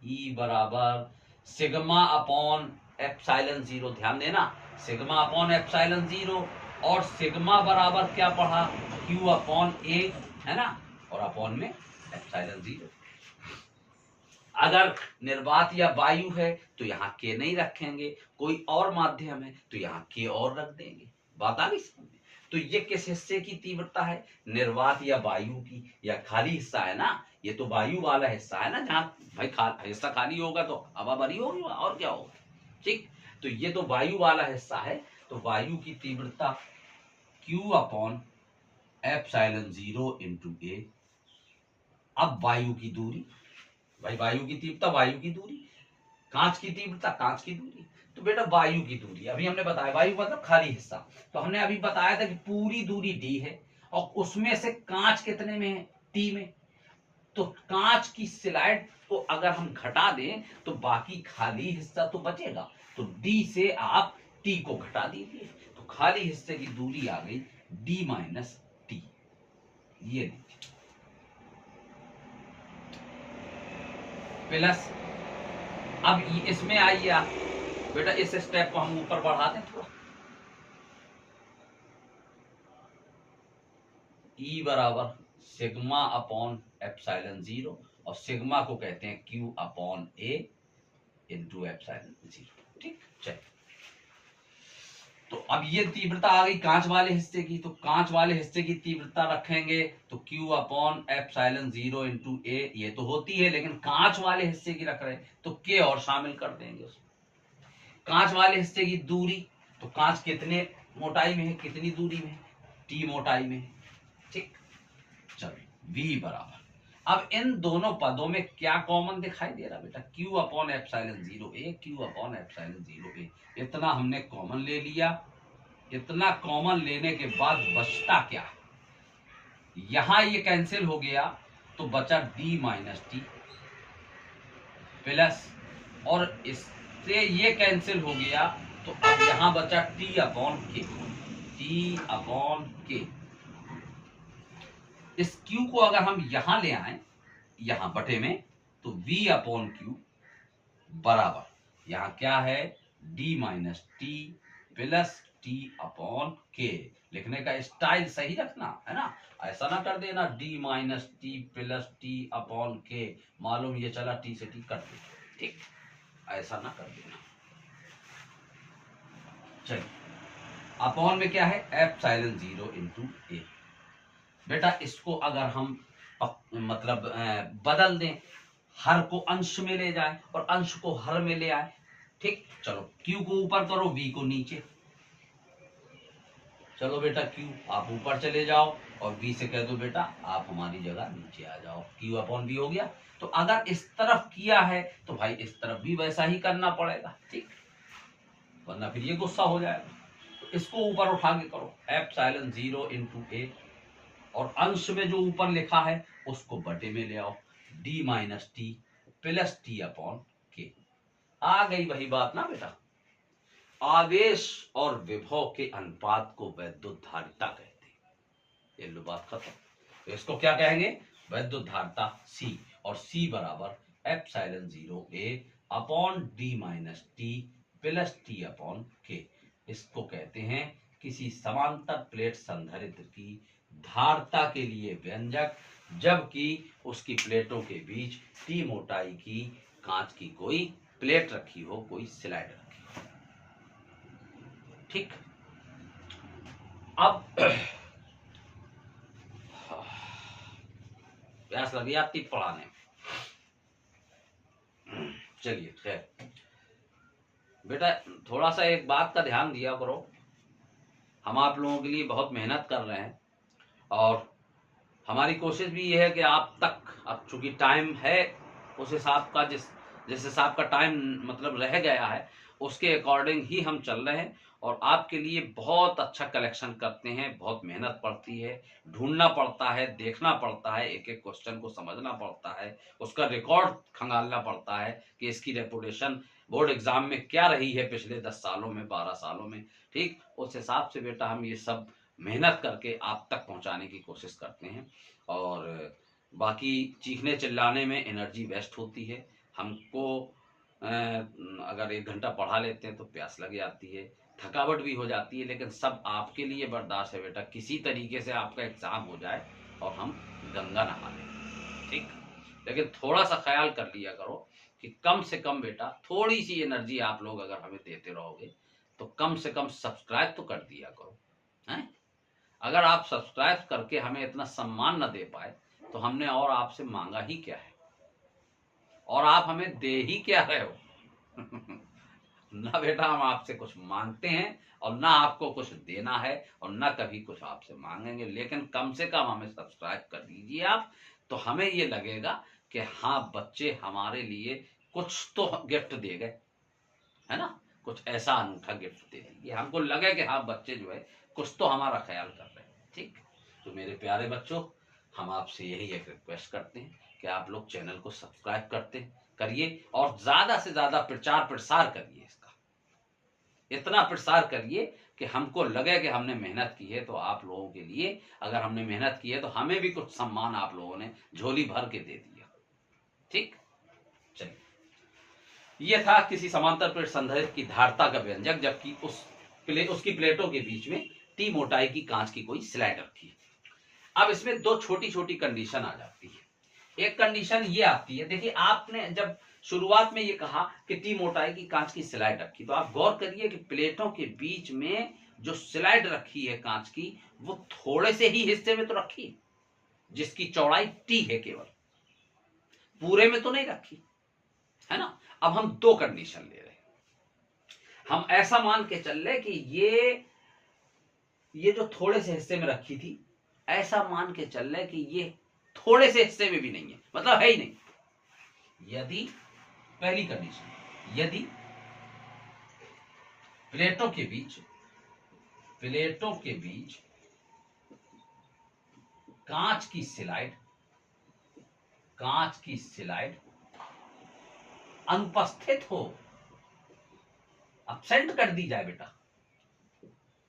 E बराबर सिग्मा अपॉन एप्सिलॉन जीरो। ध्यान देना, सिग्मा अपॉन एप्सिलॉन जीरो। और सिग्मा बराबर क्या पढ़ा? Q अपॉन A, है ना, और अपॉन में एप्सिलॉन जीरो। अगर निर्वात या वायु है तो यहाँ के नहीं रखेंगे, कोई और माध्यम है तो यहाँ के और रख देंगे। बात आ गई समझ में? तो ये किस हिस्से की तीव्रता है? निर्वात या वायु की। या खाली हिस्सा है ना, ये तो वायु वाला हिस्सा है ना, जहाँ भाई हिस्सा खाली होगा तो हवा भरी होगी और क्या होगा। ठीक, तो ये तो वायु वाला हिस्सा है, तो वायु की तीव्रता Q upon epsilon zero into A। अब वायु की दूरी, भाई वायु की तीव्रता वायु की दूरी, कांच की तीव्रता कांच की दूरी। तो बेटा वायु की दूरी अभी हमने बताया, वायु मतलब खाली हिस्सा, तो हमने अभी बताया था कि पूरी दूरी d है और उसमें से कांच कितने में है? t में। तो कांच की स्लाइड को अगर हम घटा दें तो बाकी खाली हिस्सा तो बचेगा, तो d से आप t को घटा दीजिए, तो खाली हिस्से की दूरी आ गई d माइनस टी। ये प्लस, अब इसमें आइए आप बेटा, इस स्टेप को हम ऊपर बढ़ा दें थोड़ा। E बराबर सिग्मा अपॉन एप्सिलॉन जीरो, और सिग्मा को कहते हैं Q upon A into epsilon zero. ठीक, चलिए। तो अब ये तीव्रता आ गई कांच वाले हिस्से की, तो कांच वाले हिस्से की तीव्रता रखेंगे तो Q upon epsilon zero into A। ये तो होती है, लेकिन कांच वाले हिस्से की रख रहे हैं तो K और शामिल कर देंगे उसमें। कांच वाले हिस्से की दूरी, तो कांच कितने मोटाई में है? कितनी दूरी में है? T मोटाई में है। ठीक, चलो V बराबर, अब इन दोनों पदों में क्या कॉमन दिखाई दे रहा बेटा? Q upon epsilon zero A, Q upon epsilon zero A। इतना हमने कॉमन ले लिया। इतना कॉमन लेने के बाद बचता क्या है? यहां ये कैंसिल हो गया तो बचा D माइनस टी प्लस, और इससे ये कैंसिल हो गया तो अब यहां बचा T अपॉन के। T अपॉन के, इस Q को अगर हम यहां ले आए यहां बटे में, तो V अपॉन क्यू बराबर, यहां क्या है? D minus T plus T upon के। लिखने का स्टाइल सही रखना है ना, ऐसा ना कर देना D minus T plus T upon के, मालूम ये चला T से T कट दे। ठीक, ऐसा ना कर देना। चलिए, अपॉन में क्या है? Epsilon zero into A। बेटा इसको अगर हम मतलब बदल दें, हर को अंश में ले जाए और अंश को हर में ले आए। ठीक, चलो Q को ऊपर करो, V को नीचे। चलो बेटा Q आप ऊपर चले जाओ और V से कह दो बेटा आप हमारी जगह नीचे आ जाओ। Q अपॉन V हो गया। तो अगर इस तरफ किया है तो भाई इस तरफ भी वैसा ही करना पड़ेगा। ठीक, वरना फिर ये गुस्सा हो जाएगा। तो इसको ऊपर उठा के करो, एप्सिलॉन जीरो इंटू A, और अंश में जो ऊपर लिखा है उसको बटे में ले आओ, D minus T plus T upon के। आ गई वही बात ना बेटा, आवेश और विभव के अनुपात को वैद्युत धारिता कहते हैं। ये लो बात खत्म। तो इसको क्या कहेंगे? वैद्युत धारिता C, और C बराबर epsilon zero A upon D minus T plus T upon के। इसको कहते हैं किसी समांतर प्लेट संधारित्र की धारता के लिए व्यंजक, जबकि उसकी प्लेटों के बीच टी मोटाई की कांच की कोई प्लेट रखी हो, कोई स्लाइड रखी हो। ठीक, अब प्यास लगी आपकी पढ़ाने में। चलिए खैर बेटा, थोड़ा सा एक बात का ध्यान दिया करो, हम आप लोगों के लिए बहुत मेहनत कर रहे हैं और हमारी कोशिश भी ये है कि आप तक, अब चूंकि टाइम है उस हिसाब का, जिस हिसाब का टाइम मतलब रह गया है उसके अकॉर्डिंग ही हम चल रहे हैं और आपके लिए बहुत अच्छा कलेक्शन करते हैं। बहुत मेहनत पड़ती है, ढूंढना पड़ता है, देखना पड़ता है, एक एक क्वेश्चन को समझना पड़ता है, उसका रिकॉर्ड खंगालना पड़ता है कि इसकी रेपुटेशन बोर्ड एग्जाम में क्या रही है पिछले 10 सालों में, 12 सालों में। ठीक, उस हिसाब से बेटा हम ये सब मेहनत करके आप तक पहुंचाने की कोशिश करते हैं। और बाकी चीखने चिल्लाने में एनर्जी वेस्ट होती है। हमको अगर 1 घंटा पढ़ा लेते हैं तो प्यास लग जाती है, थकावट भी हो जाती है, लेकिन सब आपके लिए बर्दाश्त है बेटा। किसी तरीके से आपका एग्जाम हो जाए और हम गंगा नहा लें। ठीक, लेकिन थोड़ा सा ख्याल कर लिया करो कि कम से कम बेटा थोड़ी सी एनर्जी आप लोग अगर हमें देते रहोगे तो कम से कम सब्सक्राइब तो कर दिया करो, हैं? अगर आप सब्सक्राइब करके हमें इतना सम्मान न दे पाए तो हमने और आपसे मांगा ही क्या है, और आप हमें दे ही क्या रहे हो। ना बेटा हम आपसे कुछ मांगते हैं और ना आपको कुछ देना है और ना कभी कुछ आपसे मांगेंगे, लेकिन कम से कम हमें सब्सक्राइब कर दीजिए आप, तो हमें ये लगेगा कि हाँ बच्चे हमारे लिए कुछ तो गिफ्ट दे गए, है ना, कुछ ऐसा अनूठा गिफ्ट दे दीजिए, हमको लगे कि हाँ बच्चे जो है कुछ तो हमारा ख्याल कर रहे हैं। ठीक, तो मेरे प्यारे बच्चों, हम आपसे यही एक रिक्वेस्ट करते हैं कि आप लोग चैनल को सब्सक्राइब करिए और ज्यादा से ज्यादा प्रचार प्रसार करिए, इसका इतना प्रसार करिए कि हमको लगे कि हमने मेहनत की है। तो आप लोगों के लिए अगर हमने मेहनत की है तो हमें भी कुछ सम्मान आप लोगों ने झोली भर के दे दिया। ठीक, चलिए, ये था किसी समांतर प्लेट संधारित्र की धारता का व्यंजक, जबकि उसकी प्लेटों के बीच में टी मोटाई की कांच की कोई स्लाइड रखी है। अब इसमें दो छोटी छोटी कंडीशन आ जाती है। एक कंडीशन ये आती है, देखिए आपने जब शुरुआत में ये कहा कि टी मोटाई की कांच की स्लाइड रखी, तो आप गौर करिए कि प्लेटों के बीच में जो स्लाइड रखी है कांच की, वो थोड़े से ही हिस्से में तो रखी है जिसकी चौड़ाई टी है, केवल पूरे में तो नहीं रखी, है ना। अब हम दो कंडीशन ले रहे हैं, हम ऐसा मान के चल रहे कि ये जो थोड़े से हिस्से में रखी थी, ऐसा मान के चल रहे कि ये थोड़े से हिस्से में भी नहीं है, मतलब है ही नहीं। यदि पहली कंडीशन, यदि प्लेटों के बीच कांच की स्लाइड अनुपस्थित हो, अब्सेंट कर दी जाए बेटा,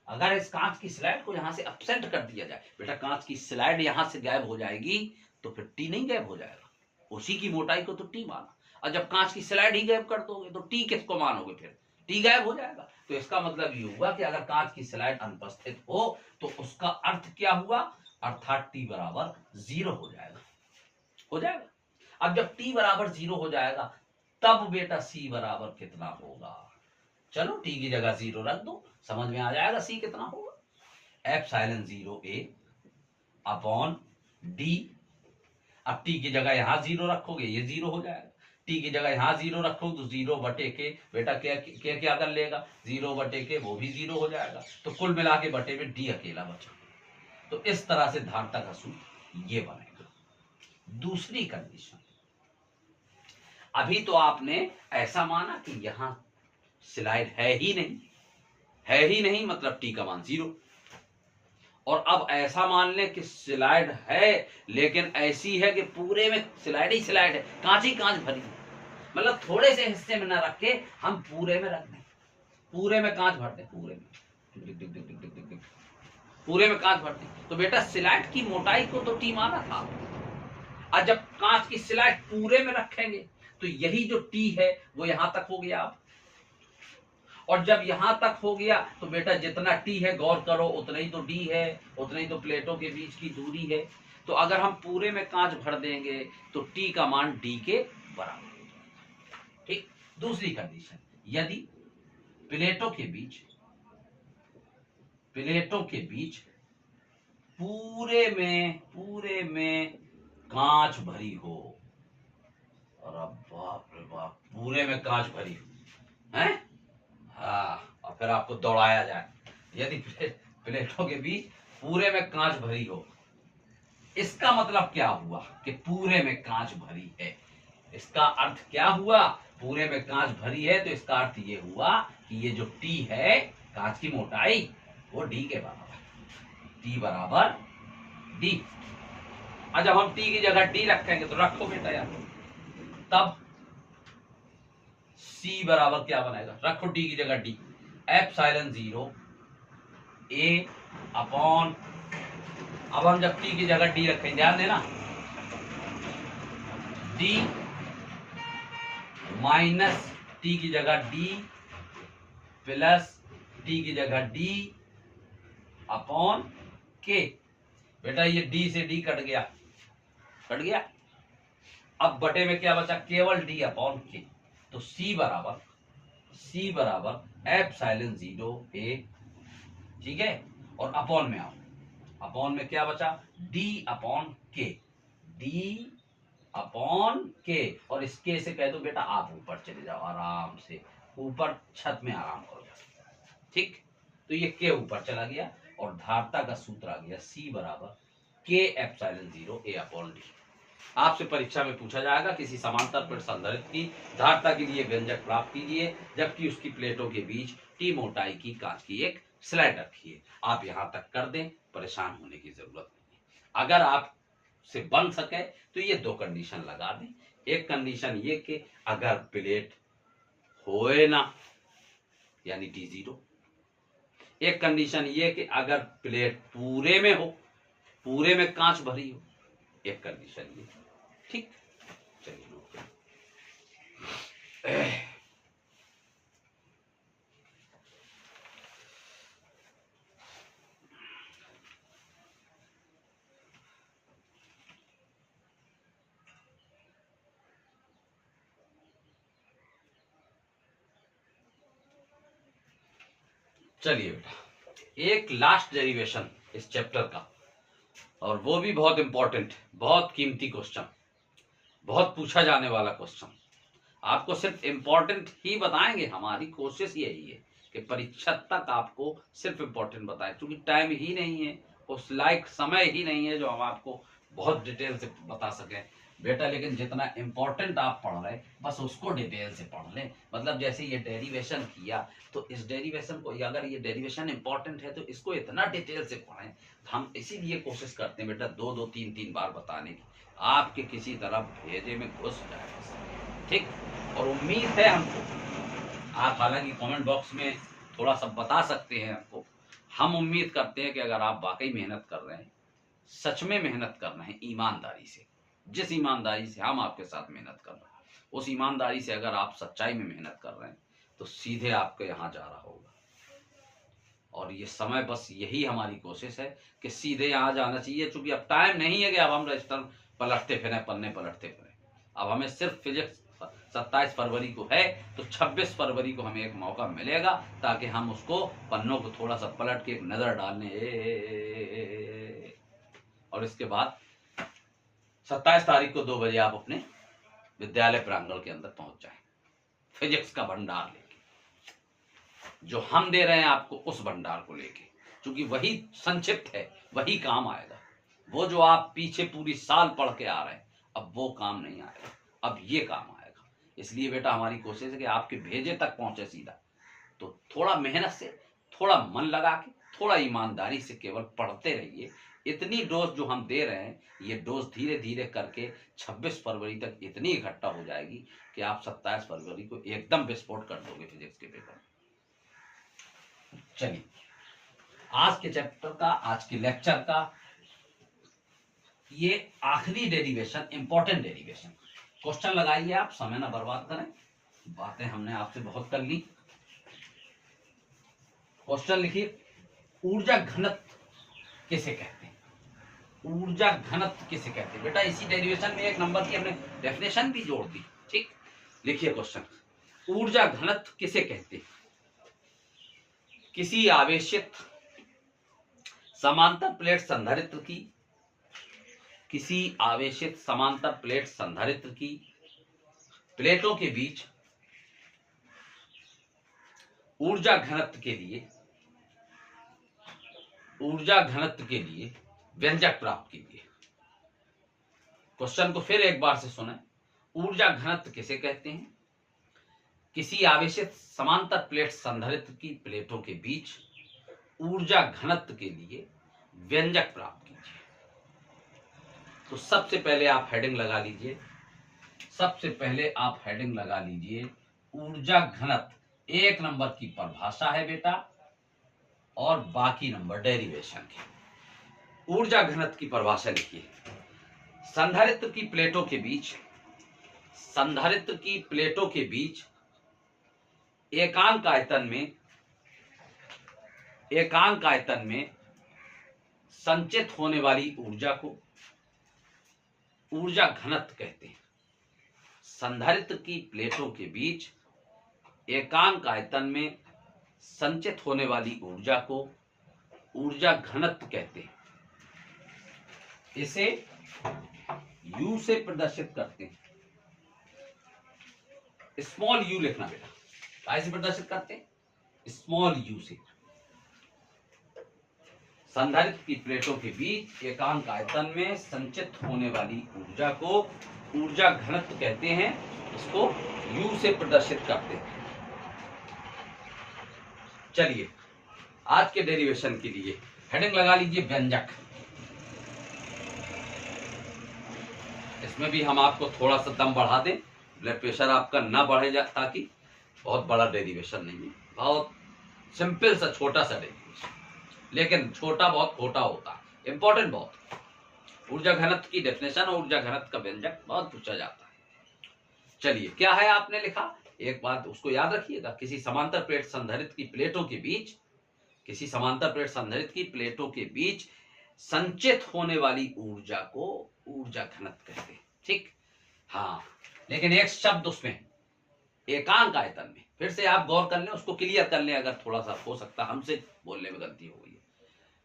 अगर इस कांच की स्लाइड को यहां से अब्सेंट कर दिया जाए, बेटा कांच की स्लाइड यहां से गायब हो जाएगी तो फिर टी नहीं गायब हो जाएगा, उसी की मोटाई को तो टी माना, और जब कांच की स्लाइड ही गायब कर दोगे तो टी किसको मानोगे, फिर टी गायब हो जाएगा। तो इसका मतलब ये हुआ कि अगर कांच की स्लाइड अनुपस्थित हो तो उसका अर्थ क्या हुआ, अर्थात टी बराबर 0 हो जाएगा। अब जब टी बराबर 0 हो जाएगा तब बेटा सी बराबर कितना होगा, चलो टी की जगह 0 रख दो, समझ में आ जाएगा सी कितना होगा, एप्सिलॉन 0 a अपॉन डी। अब टी की जगह यहां 0 रखोगे, ये 0 हो जाएगा, टी की जगह यहां 0 रखोगे तो 0 बटे के, बेटा क्या कर लेगा, 0 बटे के, वो भी 0 हो जाएगा, तो कुल मिला के बटे में डी अकेला बचा। तो इस तरह से धारता का सूत्र ये बनेगा। दूसरी कंडीशन, अभी तो आपने ऐसा माना कि यहां स्लाइड है ही नहीं, मतलब टी का मान 0, और अब ऐसा मान ले कि स्लाइड है लेकिन ऐसी है कि पूरे में स्लाइड ही स्लाइड है, कांच ही कांच भरी है, मतलब थोड़े से हिस्से में ना रख के हम पूरे में रख दें, पूरे में कांच भर दें, पूरे में कांच भर दें, तो बेटा स्लाइड की मोटाई को तो टी माना था, और जब कांच की स्लाइड पूरे में रखेंगे तो यही जो टी है वो यहां तक हो गया अब। और जब यहां तक हो गया तो बेटा जितना टी है गौर करो उतना ही तो डी है, उतना ही तो प्लेटों के बीच की दूरी है। तो अगर हम पूरे में कांच भर देंगे तो टी का मान डी के बराबर हो जाएगा। ठीक। दूसरी कंडीशन, यदि प्लेटों के बीच पूरे में कांच भरी हो, और अब बाप रे बाप, पूरे में कांच भरी हो है, हाँ, और फिर आपको दौड़ाया जाए, यदि प्लेटों के बीच पूरे में कांच भरी हो, इसका मतलब क्या हुआ कि पूरे में कांच भरी है। इसका अर्थ क्या हुआ, पूरे में कांच भरी है, तो इसका अर्थ ये हुआ कि ये जो टी है, कांच की मोटाई, वो डी के बराबर, टी बराबर डी। और जब हम टी की जगह डी रखेंगे तो रखो बेटा यार, तब सी बराबर क्या बनेगा, रखो टी की जगह डी, एप्सिलॉन 0 ए अपॉन, अब हम जब टी की जगह डी रखेंगे, ध्यान देना, डी माइनस टी की जगह डी प्लस टी की जगह डी अपॉन के। बेटा ये डी से डी कट गया, अब बटे में क्या बचा, केवल डी अपॉन के। तो सी बराबर एप्सिलॉन 0 ए, ठीक है, और अपॉन में आओ, अपॉन में क्या बचा, डी अपॉन के, डी अपॉन के, और इस के से कह दो बेटा आप ऊपर चले जाओ, आराम से ऊपर छत में आराम करो, ठीक। तो ये के ऊपर चला गया और धारता का सूत्र आ गया सी बराबर के एप्सिलॉन 0 ए अपॉन डी। आपसे परीक्षा में पूछा जाएगा किसी समांतर पर संधारित्र की धारता के लिए व्यंजक प्राप्त कीजिए जबकि उसकी प्लेटों के बीच टी मोटाई की कांच की एक स्लाइड रखी है। आप यहां तक कर दें, परेशान होने की जरूरत नहीं है। अगर आप से बन सके तो ये दो कंडीशन लगा दें। एक कंडीशन ये कि अगर प्लेट होए ना, यानी T0। एक कंडीशन ये कि अगर प्लेट पूरे में हो, पूरे में कांच भरी हो, एक कंडीशन ये, ठीक। चलिए चलिए बेटा, एक लास्ट डेरिवेशन इस चैप्टर का, और वो भी बहुत इंपॉर्टेंट, बहुत कीमती क्वेश्चन, बहुत पूछा जाने वाला क्वेश्चन। आपको सिर्फ इंपॉर्टेंट ही बताएंगे, हमारी कोशिश यही है कि परीक्षा तक आपको सिर्फ इंपॉर्टेंट बताएं, क्योंकि टाइम ही नहीं है, उस लायक समय ही नहीं है जो हम आपको बहुत डिटेल से बता सकें बेटा। लेकिन जितना इंपॉर्टेंट आप पढ़ रहे बस उसको डिटेल से पढ़ लें। मतलब जैसे ये डेरिवेशन किया तो इस डेरिवेशन को, अगर ये डेरिवेशन इंपॉर्टेंट है तो इसको इतना डिटेल से पढ़ें। हम इसीलिए कोशिश करते हैं बेटा 2-2, 3-3 बार बताने की, आपके किसी तरह भेजे में घुस जाए, ठीक। और उम्मीद है हमको, आप हालांकि कमेंट बॉक्स में थोड़ा सा बता सकते हैं आपको, हम उम्मीद करते हैं कि अगर आप वाकई मेहनत कर रहे हैं, सच में मेहनत कर रहे हैं ईमानदारी से, जिस ईमानदारी से हम आपके साथ मेहनत कर रहे हैं उस ईमानदारी से अगर आप सच्चाई में मेहनत कर रहे हैं तो सीधे आपके यहाँ जा रहा होगा। और ये समय बस यही हमारी कोशिश है कि सीधे यहाँ जाना चाहिए, क्योंकि अब टाइम नहीं है कि अब हम रजिस्टर पलटते फिरें, पन्ने पलटते फिरें। अब हमें सिर्फ फिजिक्स 27 फरवरी को है, तो 26 फरवरी को हमें एक मौका मिलेगा ताकि हम उसको पन्नों को थोड़ा सा पलट के एक नजर डालने, और इसके बाद 27 तारीख को 2 बजे आप अपने विद्यालय प्रांगण के अंदर पहुंच जाएं, फिजिक्स का भंडार लेके, जो हम दे रहे हैं आपको उस भंडार को लेके, क्योंकि वही संक्षिप्त है, वही काम आएगा। वो जो आप पीछे पूरी साल पढ़ के आ रहे हैं अब वो काम नहीं आएगा, अब ये काम आएगा। इसलिए बेटा हमारी कोशिश है कि आपके भेजे तक पहुंचे सीधा। तो थोड़ा मेहनत से, थोड़ा मन लगा के, थोड़ा ईमानदारी से केवल पढ़ते रहिए। इतनी डोज जो हम दे रहे हैं, ये डोज धीरे धीरे करके 26 फरवरी तक इतनी इकट्ठा हो जाएगी कि आप 27 फरवरी को एकदम विस्फोट कर दोगे फिजिक्स के पेपर में। चलिए, आज के चैप्टर का, आज के लेक्चर का ये आखिरी डेरिवेशन, इंपॉर्टेंट डेरिवेशन, क्वेश्चन लगाइए, आप समय ना बर्बाद करें, बातें हमने आपसे बहुत कर ली। क्वेश्चन लिखिए, ऊर्जा घनत्व किसे कहते हैं? ऊर्जा घनत्व किसे कहते हैं? बेटा इसी डेरिवेशन में 1 नंबर की हमने डेफिनेशन भी जोड़ दी। ठीक, लिखिए क्वेश्चन, ऊर्जा घनत्व किसे कहते हैं? किसी आवेशित समांतर प्लेट संधारित्र की, किसी आवेशित समांतर प्लेट संधारित्र की प्लेटों के बीच ऊर्जा घनत्व के लिए व्यंजक प्राप्त कीजिए। क्वेश्चन को फिर एक बार से सुने, ऊर्जा घनत्व किसे कहते हैं? किसी आवेशित समांतर प्लेट संधारित्र की प्लेटों के बीच ऊर्जा घनत्व के लिए व्यंजक प्राप्त कीजिए। तो सबसे पहले आप हेडिंग लगा लीजिए, ऊर्जा घनत्व 1 नंबर की परिभाषा है बेटा, और बाकी नंबर डेरिवेशन के। ऊर्जा घनत्व की परिभाषा लिखिए, संधारित्र की प्लेटों के बीच एकांक आयतन में संचित होने वाली ऊर्जा को ऊर्जा घनत्व कहते हैं। संधारित्र की प्लेटों के बीच एकांक आयतन में संचित होने वाली ऊर्जा को ऊर्जा घनत्व कहते हैं। इसे U से प्रदर्शित करते हैं। स्मॉल u लिखना बेटा, कैसे प्रदर्शित करते हैं? स्मॉल u से। संधारित्र की प्लेटों के बीच एकांक आयतन में संचित होने वाली ऊर्जा को ऊर्जा घनत्व कहते हैं, इसको u से प्रदर्शित करते हैं। चलिए आज के डेरिवेशन के लिए हेडिंग लगा लीजिए, व्यंजक। इसमें भी हम आपको थोड़ा सा दम बढ़ा दें, ब्लड प्रेशर आपका ना बढ़े जा, ताकि बहुत बड़ा डेरिवेशन नहीं है, बहुत सिंपल सा छोटा सा डेरिवेशन, लेकिन छोटा बहुत खोटा होता है, इंपॉर्टेंट बहुत। ऊर्जा घनत्व की डेफिनेशन और ऊर्जा घनत्व का व्यंजक बहुत पूछा जाता है। चलिए क्या है आपने लिखा, एक बात उसको याद रखिएगा, किसी समांतर प्लेट संधारित्र की प्लेटों के बीच संचित होने वाली ऊर्जा को ऊर्जा घनत्व कहते हैं। ठीक, हाँ, लेकिन एक शब्द उसमें एकांक आयतन में, फिर से आप गौर कर लें, उसको क्लियर कर लें, अगर थोड़ा सा हो सकता हमसे बोलने में गलती हो गई है।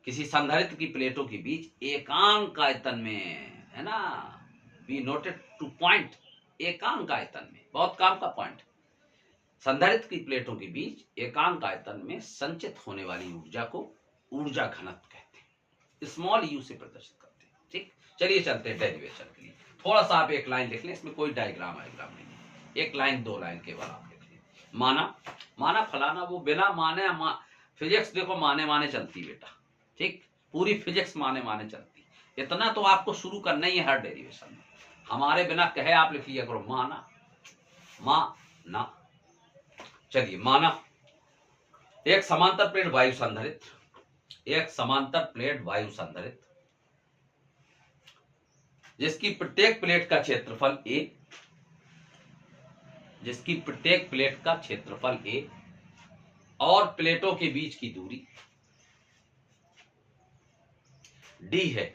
किसी संधारित्र की प्लेटों के बीच एकांक आयतन में, है ना, बी नोटेड टू पॉइंट, एकांक आयतन में, बहुत काम का पॉइंट। संधारित्र की प्लेटों के बीच एकांक आयतन में संचित होने वाली ऊर्जा को ऊर्जा घनत्व कहते हैं, स्मॉल u से प्रदर्शित करते हैं। ठीक, चलिए चलते हैं डेरिवेशन के लिए। थोड़ा सा आप एक लाइन लिख लें, इसमें कोई डायग्राम नहीं है, 1 लाइन 2 लाइन केवल आप लिख लें। माना फलाना, वो बिना माने फिजिक्स देखो माने चलती बेटा। ठीक, पूरी फिजिक्स माने चलती, इतना तो आपको शुरू करना ही है हर डेरिवेशन में। हमारे बिना कहे आप लिख लिया करो, माना। चलिए, माना एक समांतर प्लेट वायु संधारित्र, जिसकी प्रत्येक प्लेट का क्षेत्रफल a और प्लेटों के बीच की दूरी d है,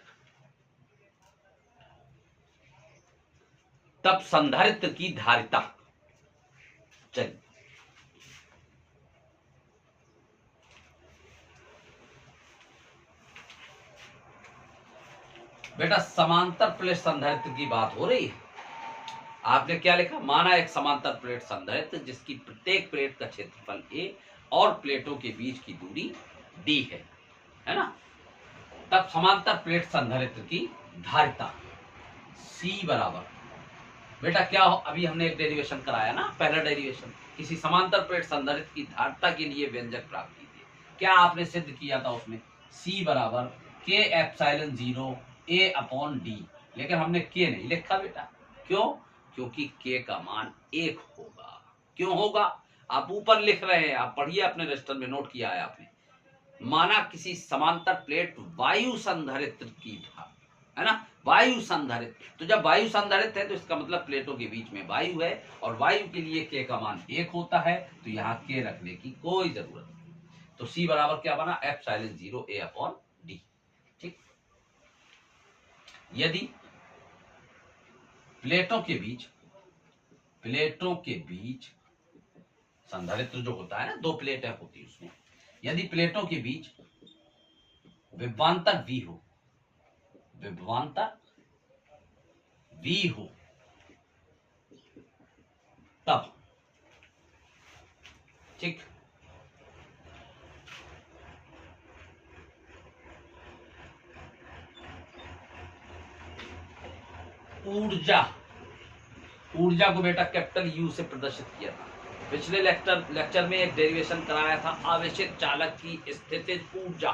तब संधारित्र की धारिता, चलिए बेटा समांतर प्लेट संधारित्र की बात हो रही है। आपने क्या लिखा, माना एक समांतर प्लेट संधारित्र जिसकी प्रत्येक प्लेट का क्षेत्रफल a और प्लेटों के बीच की दूरी d है ना, तब समांतर प्लेट संधारित्र की धारिता C बराबर, बेटा क्या हो, अभी हमने एक डेरिवेशन कराया ना, पहला डेरिवेशन, किसी समांतर प्लेट संधारित्र की धारिता के लिए व्यंजक प्राप्त कीजिए। क्या आपने सिद्ध किया था उसमें, C बराबर K epsilon 0 A upon D, लेकिन हमने K नहीं लिखा बेटा, क्यों? क्योंकि K का मान 1 होगा। क्यों होगा, आप ऊपर लिख रहे हैं, आप पढ़िए, अपने रजिस्टर में नोट किया है आपने। माना किसी समांतर प्लेट वायु संधारित्र की, है ना, वायु संधारित, तो जब वायु संधारित है तो इसका मतलब प्लेटों के बीच में वायु है, और वायु के लिए के का मान 1 होता है, तो यहाँ के रखने की कोई जरूरत नहीं। तो C बराबर क्या बना, एप्सिलॉन 0 A अपॉन D। ठीक, यदि प्लेटों के बीच संधारित्र जो होता है ना, 2 प्लेटें होती है उसमें, यदि प्लेटों के बीच विभवांतर V हो, तब, ठीक, ऊर्जा को बेटा कैपिटल U से प्रदर्शित किया था। पिछले लेक्चर में एक डेरिवेशन कराया था, आवेशित चालक की स्थितिज ऊर्जा,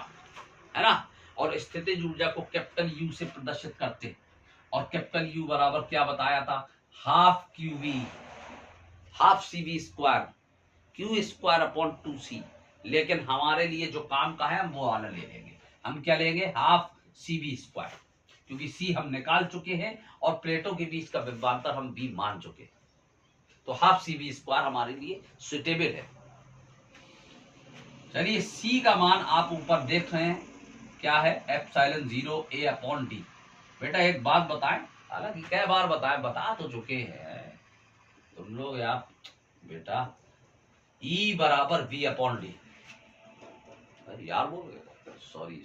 है ना, और स्थितिज ऊर्जा को कैपिटल U से प्रदर्शित करते, और कैपिटल U बराबर क्या बताया था, half CV square, Q square upon 2C। लेकिन हमारे लिए जो काम का है हम वो वाला ले लेंगे, हम क्या लेंगे, हाफ CV स्क्वायर, क्योंकि C हम निकाल चुके हैं और प्लेटों के बीच का विभवांतर हम B मान चुके हैं, तो हाफ CV स्क्वायर हमारे लिए सुटेबल है। चलिए C का मान आप ऊपर देख रहे हैं क्या है, एप्सिलॉन 0 A अपॉन D। बेटा एक बात बताएं, हालांकि कई बार बता तो चुके हैं तुम लोग यार, बेटा E बराबर V अपॉन D, यार बोल गए, सॉरी,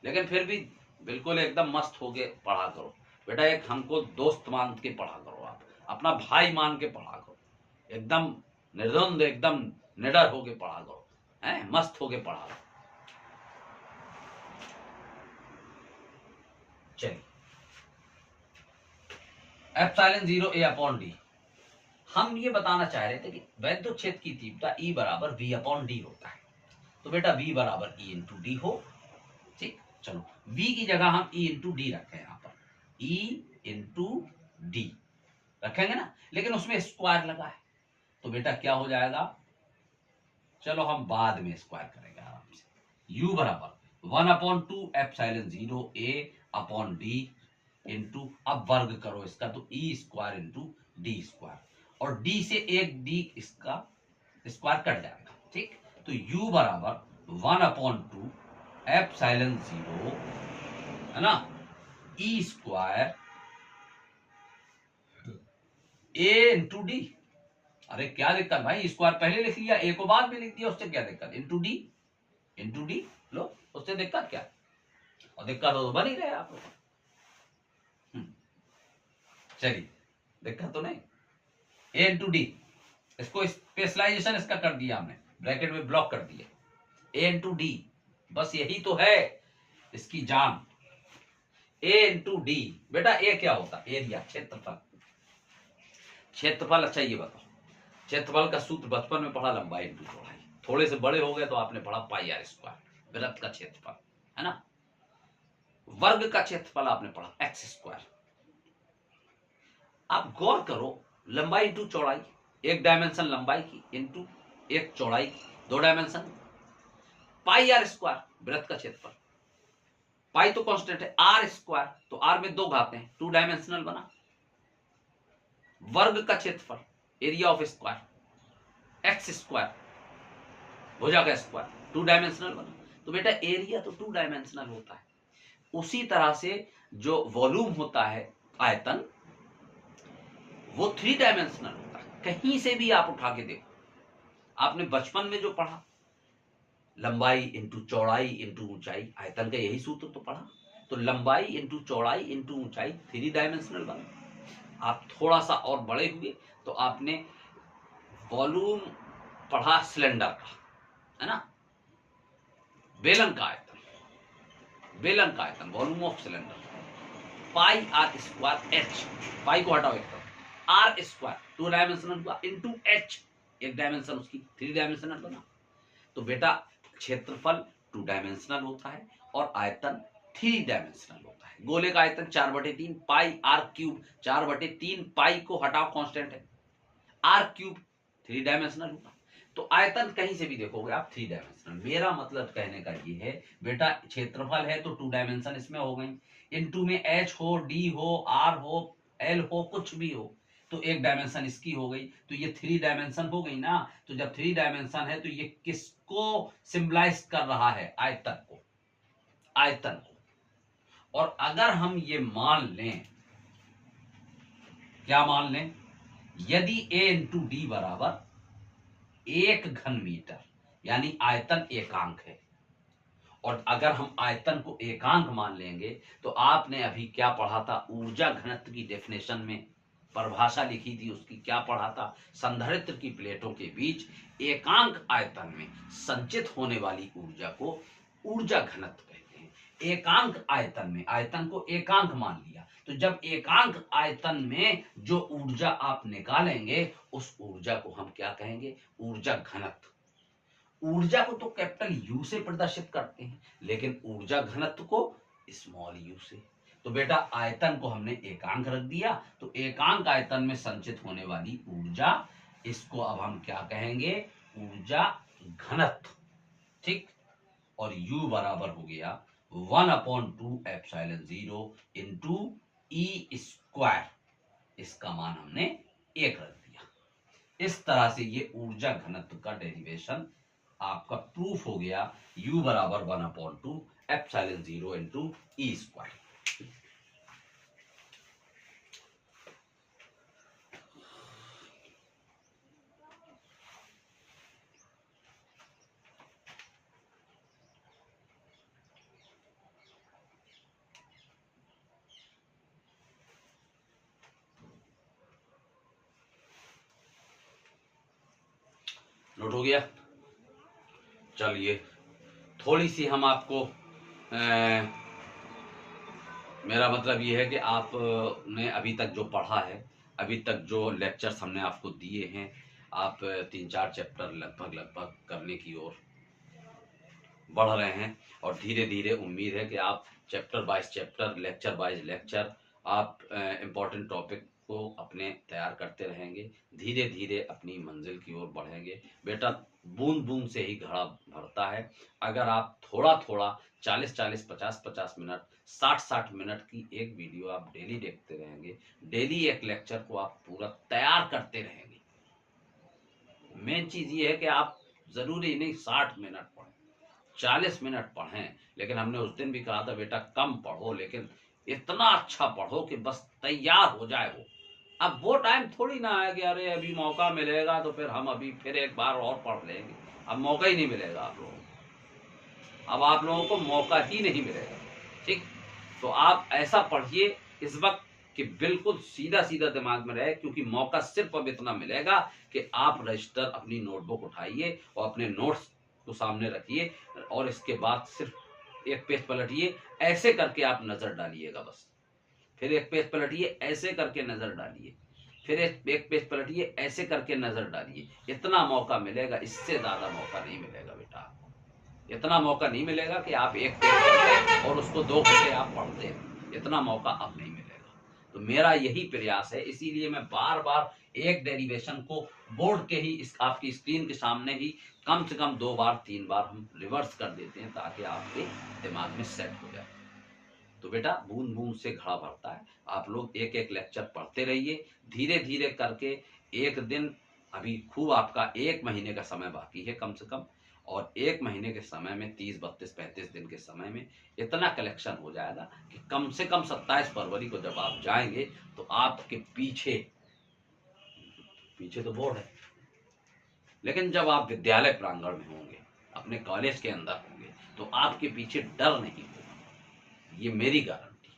लेकिन फिर भी बिल्कुल एकदम मस्त होके पढ़ा करो बेटा, एक हमको दोस्त मान के पढ़ा करो, आप अपना भाई मान के पढ़ा करो, एकदम निर्द्वंद, एकदम निडर होके पढ़ा करो, हैं, मस्त होके पढ़ा करो। चलिए, एप्सिलॉन 0 A अपॉन D, हम ये बताना चाह रहे थे कि वैद्युत क्षेत्र की तीव्रता E बराबर V अपॉन D होता है, तो बेटा V बराबर E इंटू डी हो। ठीक, चलो V की जगह हम E इंटू डी रखें, यहाँ पर E इंटू डी रखेंगे ना, लेकिन उसमें स्क्वायर लगा है, तो बेटा क्या हो जाएगा, चलो हम बाद में स्क्वायर करेंगे आराम से। U बराबर 1/2 epsilon 0 A upon D into, अब वर्ग करो इसका, तो E square into D square, और D से एक D इसका स्क्वायर कट जाएगा। ठीक, तो U बराबर 1/2 एप्सिलॉन 0, है ना, E square A into D. अरे क्या दिक्कत भाई, स्क्वायर पहले लिख लिया, A को बाद में लिख दिया, उससे क्या दिक्कत, इंटू डी लो, उससे दिक्कत क्या, और दिक्कत तो बन ही रहे आप लोग। चलिए, दिक्कत तो नहीं, A इंटू डी, इसको स्पेशलाइजेशन इसका कर दिया हमने, ब्रैकेट में ब्लॉक कर दिया, A इंटू डी, बस यही तो है इसकी जान, A इंटू डी। बेटा A क्या होता है, एरिया, क्षेत्रफल। अच्छा ये बताओ, क्षेत्रफल का सूत्र बचपन में पढ़ा, लंबाई इंटू चौड़ाई, थोड़े से बड़े हो गए तो आपने पढ़ा पाई आर स्क्वायर, वृत्त का क्षेत्रफल, है ना, वर्ग का क्षेत्रफल आपने पढ़ा एक्स स्क्वायर। आप गौर करो, लंबाई इंटू चौड़ाई, एक डायमेंशन लंबाई की इंटू एक चौड़ाई की, 2 डायमेंशन, पाई आर स्क्वायर वृत्त का क्षेत्रफल, पाई तो कांस्टेंट है, आर स्क्वायर तो आर में 2 घाते हैं, 2 डायमेंशनल बना, वर्ग का क्षेत्रफल area of square x square, भुजा का स्क्वायर 2 डायमेंशनल बना, तो बेटा एरिया तो 2 डायमेंशनल होता है। उसी तरह से जो वॉल्यूम होता है, आयतन, वो 3 डायमेंशनल होता है। कहीं से भी आप उठा के देखो, आपने बचपन में जो पढ़ा, लंबाई इंटू चौड़ाई इंटू ऊंचाई, आयतन का यही सूत्र तो पढ़ा, तो लंबाई इंटू चौड़ाई इंटू ऊंचाई 3 डायमेंशनल बना। आप थोड़ा सा और बड़े हुए तो आपने वॉल्यूम पढ़ा सिलेंडर का, है ना, बेलन का आयतन, volume of cylinder, pi r square h, pi को हटाओ एक तरफ, आर स्क्वायर 2 डायमेंशनल हुआ इंटू एच, एक डायमेंशन उसकी 3 डायमेंशनल बना। तो बेटा क्षेत्रफल 2 डायमेंशनल होता है और आयतन 3 डायमेंशनल होता है। गोले का आयतन 4/3 पाई आर क्यूब, 4/3 पाई को हटाओ कांस्टेंट है, आर क्यूब 3 डायमेंशनल होगा, तो आयतन कहीं से भी देखोगे आप 3 डायमेंशनल। मेरा मतलब कहने का ये है बेटा, क्षेत्रफल है तो 2 डायमेंशन इसमें हो गई, इनटू में एच हो, डी हो, आर हो, एल हो, कुछ भी हो, तो एक डायमेंशन इसकी हो गई, तो ये 3 डायमेंशन हो गई ना। तो जब 3 डायमेंशन है तो ये किसको सिंबलाइज कर रहा है? आयतन को, आयतन को। और अगर हम ये मान लें, क्या मान लें? यदि a इंटू डी बराबर 1 घन मीटर, यानी आयतन एकांक है, और अगर हम आयतन को एकांक मान लेंगे, तो आपने अभी क्या पढ़ा था? ऊर्जा घनत्व की डेफिनेशन में परिभाषा लिखी थी, उसकी क्या पढ़ा था? संधारित्र की प्लेटों के बीच एकांक आयतन में संचित होने वाली ऊर्जा को ऊर्जा घनत्व कहते हैं। एकांक आयतन में, आयतन को एकांक मान लिया, तो जब एकांक आयतन में जो ऊर्जा आप निकालेंगे, उस ऊर्जा को हम क्या कहेंगे? ऊर्जा घनत्व। ऊर्जा को तो कैपिटल यू से प्रदर्शित करते हैं, लेकिन ऊर्जा घनत्व को स्मॉल यू से। तो बेटा आयतन को हमने एकांक रख दिया, तो एकांक आयतन में संचित होने वाली ऊर्जा, इसको अब हम क्या कहेंगे? ऊर्जा घनत्व। ठीक, और U बराबर हो गया 1/2 एप्सिलॉन 0 इंटू ई स्क्वायर। इसका मान हमने 1 रख दिया। इस तरह से ये ऊर्जा घनत्व का डेरिवेशन आपका प्रूफ हो गया। U बराबर 1/2 epsilon 0 into E square. Note हो गया? चलिए, थोड़ी सी हम आपको मेरा मतलब ये है कि आपने अभी तक जो पढ़ा है, अभी तक जो लेक्चर्स हमने आपको दिए हैं, आप 3-4 चैप्टर लगभग करने की ओर बढ़ रहे हैं, और धीरे धीरे उम्मीद है कि आप chapter by chapter, lecture by lecture, आप इम्पोर्टेंट टॉपिक को अपने तैयार करते रहेंगे, धीरे धीरे अपनी मंजिल की ओर बढ़ेंगे। बेटा बूंद बूंद से ही घड़ा भरता है। अगर आप थोड़ा थोड़ा 40-40, 50-50 मिनट, 60-60 मिनट की एक वीडियो आप डेली देखते रहेंगे, डेली एक लेक्चर को आप पूरा तैयार करते रहेंगे। मेन चीज ये है कि आप जरूरी नहीं 60 मिनट पढ़ें, 40 मिनट पढ़ें, लेकिन हमने उस दिन भी कहा था बेटा कम पढ़ो, लेकिन इतना अच्छा पढ़ो कि बस तैयार हो जाए वो। अब वो टाइम थोड़ी ना है कि अरे अभी मौका मिलेगा तो फिर हम अभी फिर एक बार और पढ़ लेंगे। अब मौका ही नहीं मिलेगा आप लोगों को, अब आप लोगों को मौका ही नहीं मिलेगा। ठीक, तो आप ऐसा पढ़िए इस वक्त कि बिल्कुल सीधा सीधा दिमाग में रहे, क्योंकि मौका सिर्फ अब इतना मिलेगा कि आप रजिस्टर, अपनी नोटबुक उठाइए और अपने नोट्स को सामने रखिए, और इसके बाद सिर्फ एक पेज पलटिए, ऐसे करके आप नजर डालिएगा बस। फिर एक पेज पलटिए, ऐसे करके नजर डालिए, फिर एक पेज पलटिए, ऐसे करके नजर डालिए। इतना मौका मिलेगा, इससे ज्यादा मौका नहीं मिलेगा बेटा आपको। इतना मौका नहीं मिलेगा कि आप एक पेज पढ़ते और उसको 2 घंटे आप पढ़ते हैं, इतना मौका अब नहीं मिलेगा। तो मेरा यही प्रयास है, इसीलिए मैं बार बार एक डेरिवेशन को बोर्ड के ही आपकी स्क्रीन के सामने ही कम से कम 2 बार 3 बार हम रिवर्स कर देते हैं, ताकि आपके दिमाग में सेट हो जाए। तो बेटा बूंद बूंद से घड़ा भरता है। आप लोग एक एक लेक्चर पढ़ते रहिए, धीरे धीरे करके एक दिन, अभी खूब आपका 1 महीने का समय बाकी है कम से कम, और 1 महीने के समय में 30, 32, 35 दिन के समय में इतना कलेक्शन हो जाएगा कि कम से कम 27 फरवरी को जब आप जाएंगे तो आपके पीछे पीछे तो बोर्ड है, लेकिन जब आप विद्यालय प्रांगण में होंगे, अपने कॉलेज के अंदर होंगे, तो आपके पीछे डर नहीं होगा। ये मेरी गारंटी,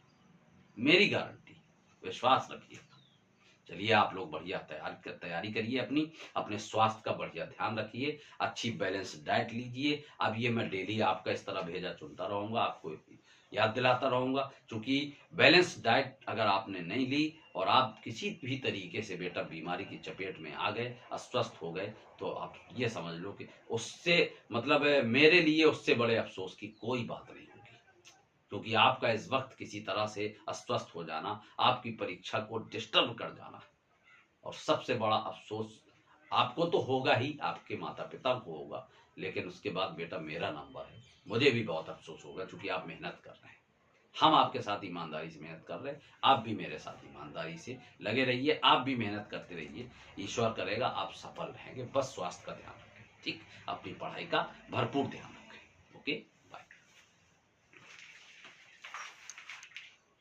मेरी गारंटी, विश्वास रखिए। चलिए आप लोग बढ़िया तैयारी करिए, अपने स्वास्थ्य का बढ़िया ध्यान रखिए, अच्छी बैलेंस डाइट लीजिए। अब ये मैं डेली आपका इस तरह भेजा चुनता रहूंगा, आपको याद दिलाता रहूंगा, क्योंकि बैलेंस डाइट अगर आपने नहीं ली और आप किसी भी तरीके से बेटा बीमारी की चपेट में आ गए, अस्वस्थ हो गए, तो आप ये समझ लो कि उससे मतलब मेरे लिए उससे बड़े अफसोस की कोई बात नहीं होगी, क्योंकि आपका इस वक्त किसी तरह से अस्वस्थ हो जाना, आपकी परीक्षा को डिस्टर्ब कर जाना, और सबसे बड़ा अफसोस आपको तो होगा ही, आपके माता पिता को होगा, लेकिन उसके बाद बेटा मेरा नंबर है। मुझे भी बहुत अफसोस होगा, क्योंकि आप मेहनत कर रहे हैं, हम आपके साथ ईमानदारी से मेहनत कर रहे हैं, आप भी मेरे साथ ईमानदारी से लगे रहिए, आप भी मेहनत करते रहिए, ईश्वर करेगा आप सफल रहेंगे। बस स्वास्थ्य का ध्यान रखें, ठीक, अपनी पढ़ाई का भरपूर ध्यान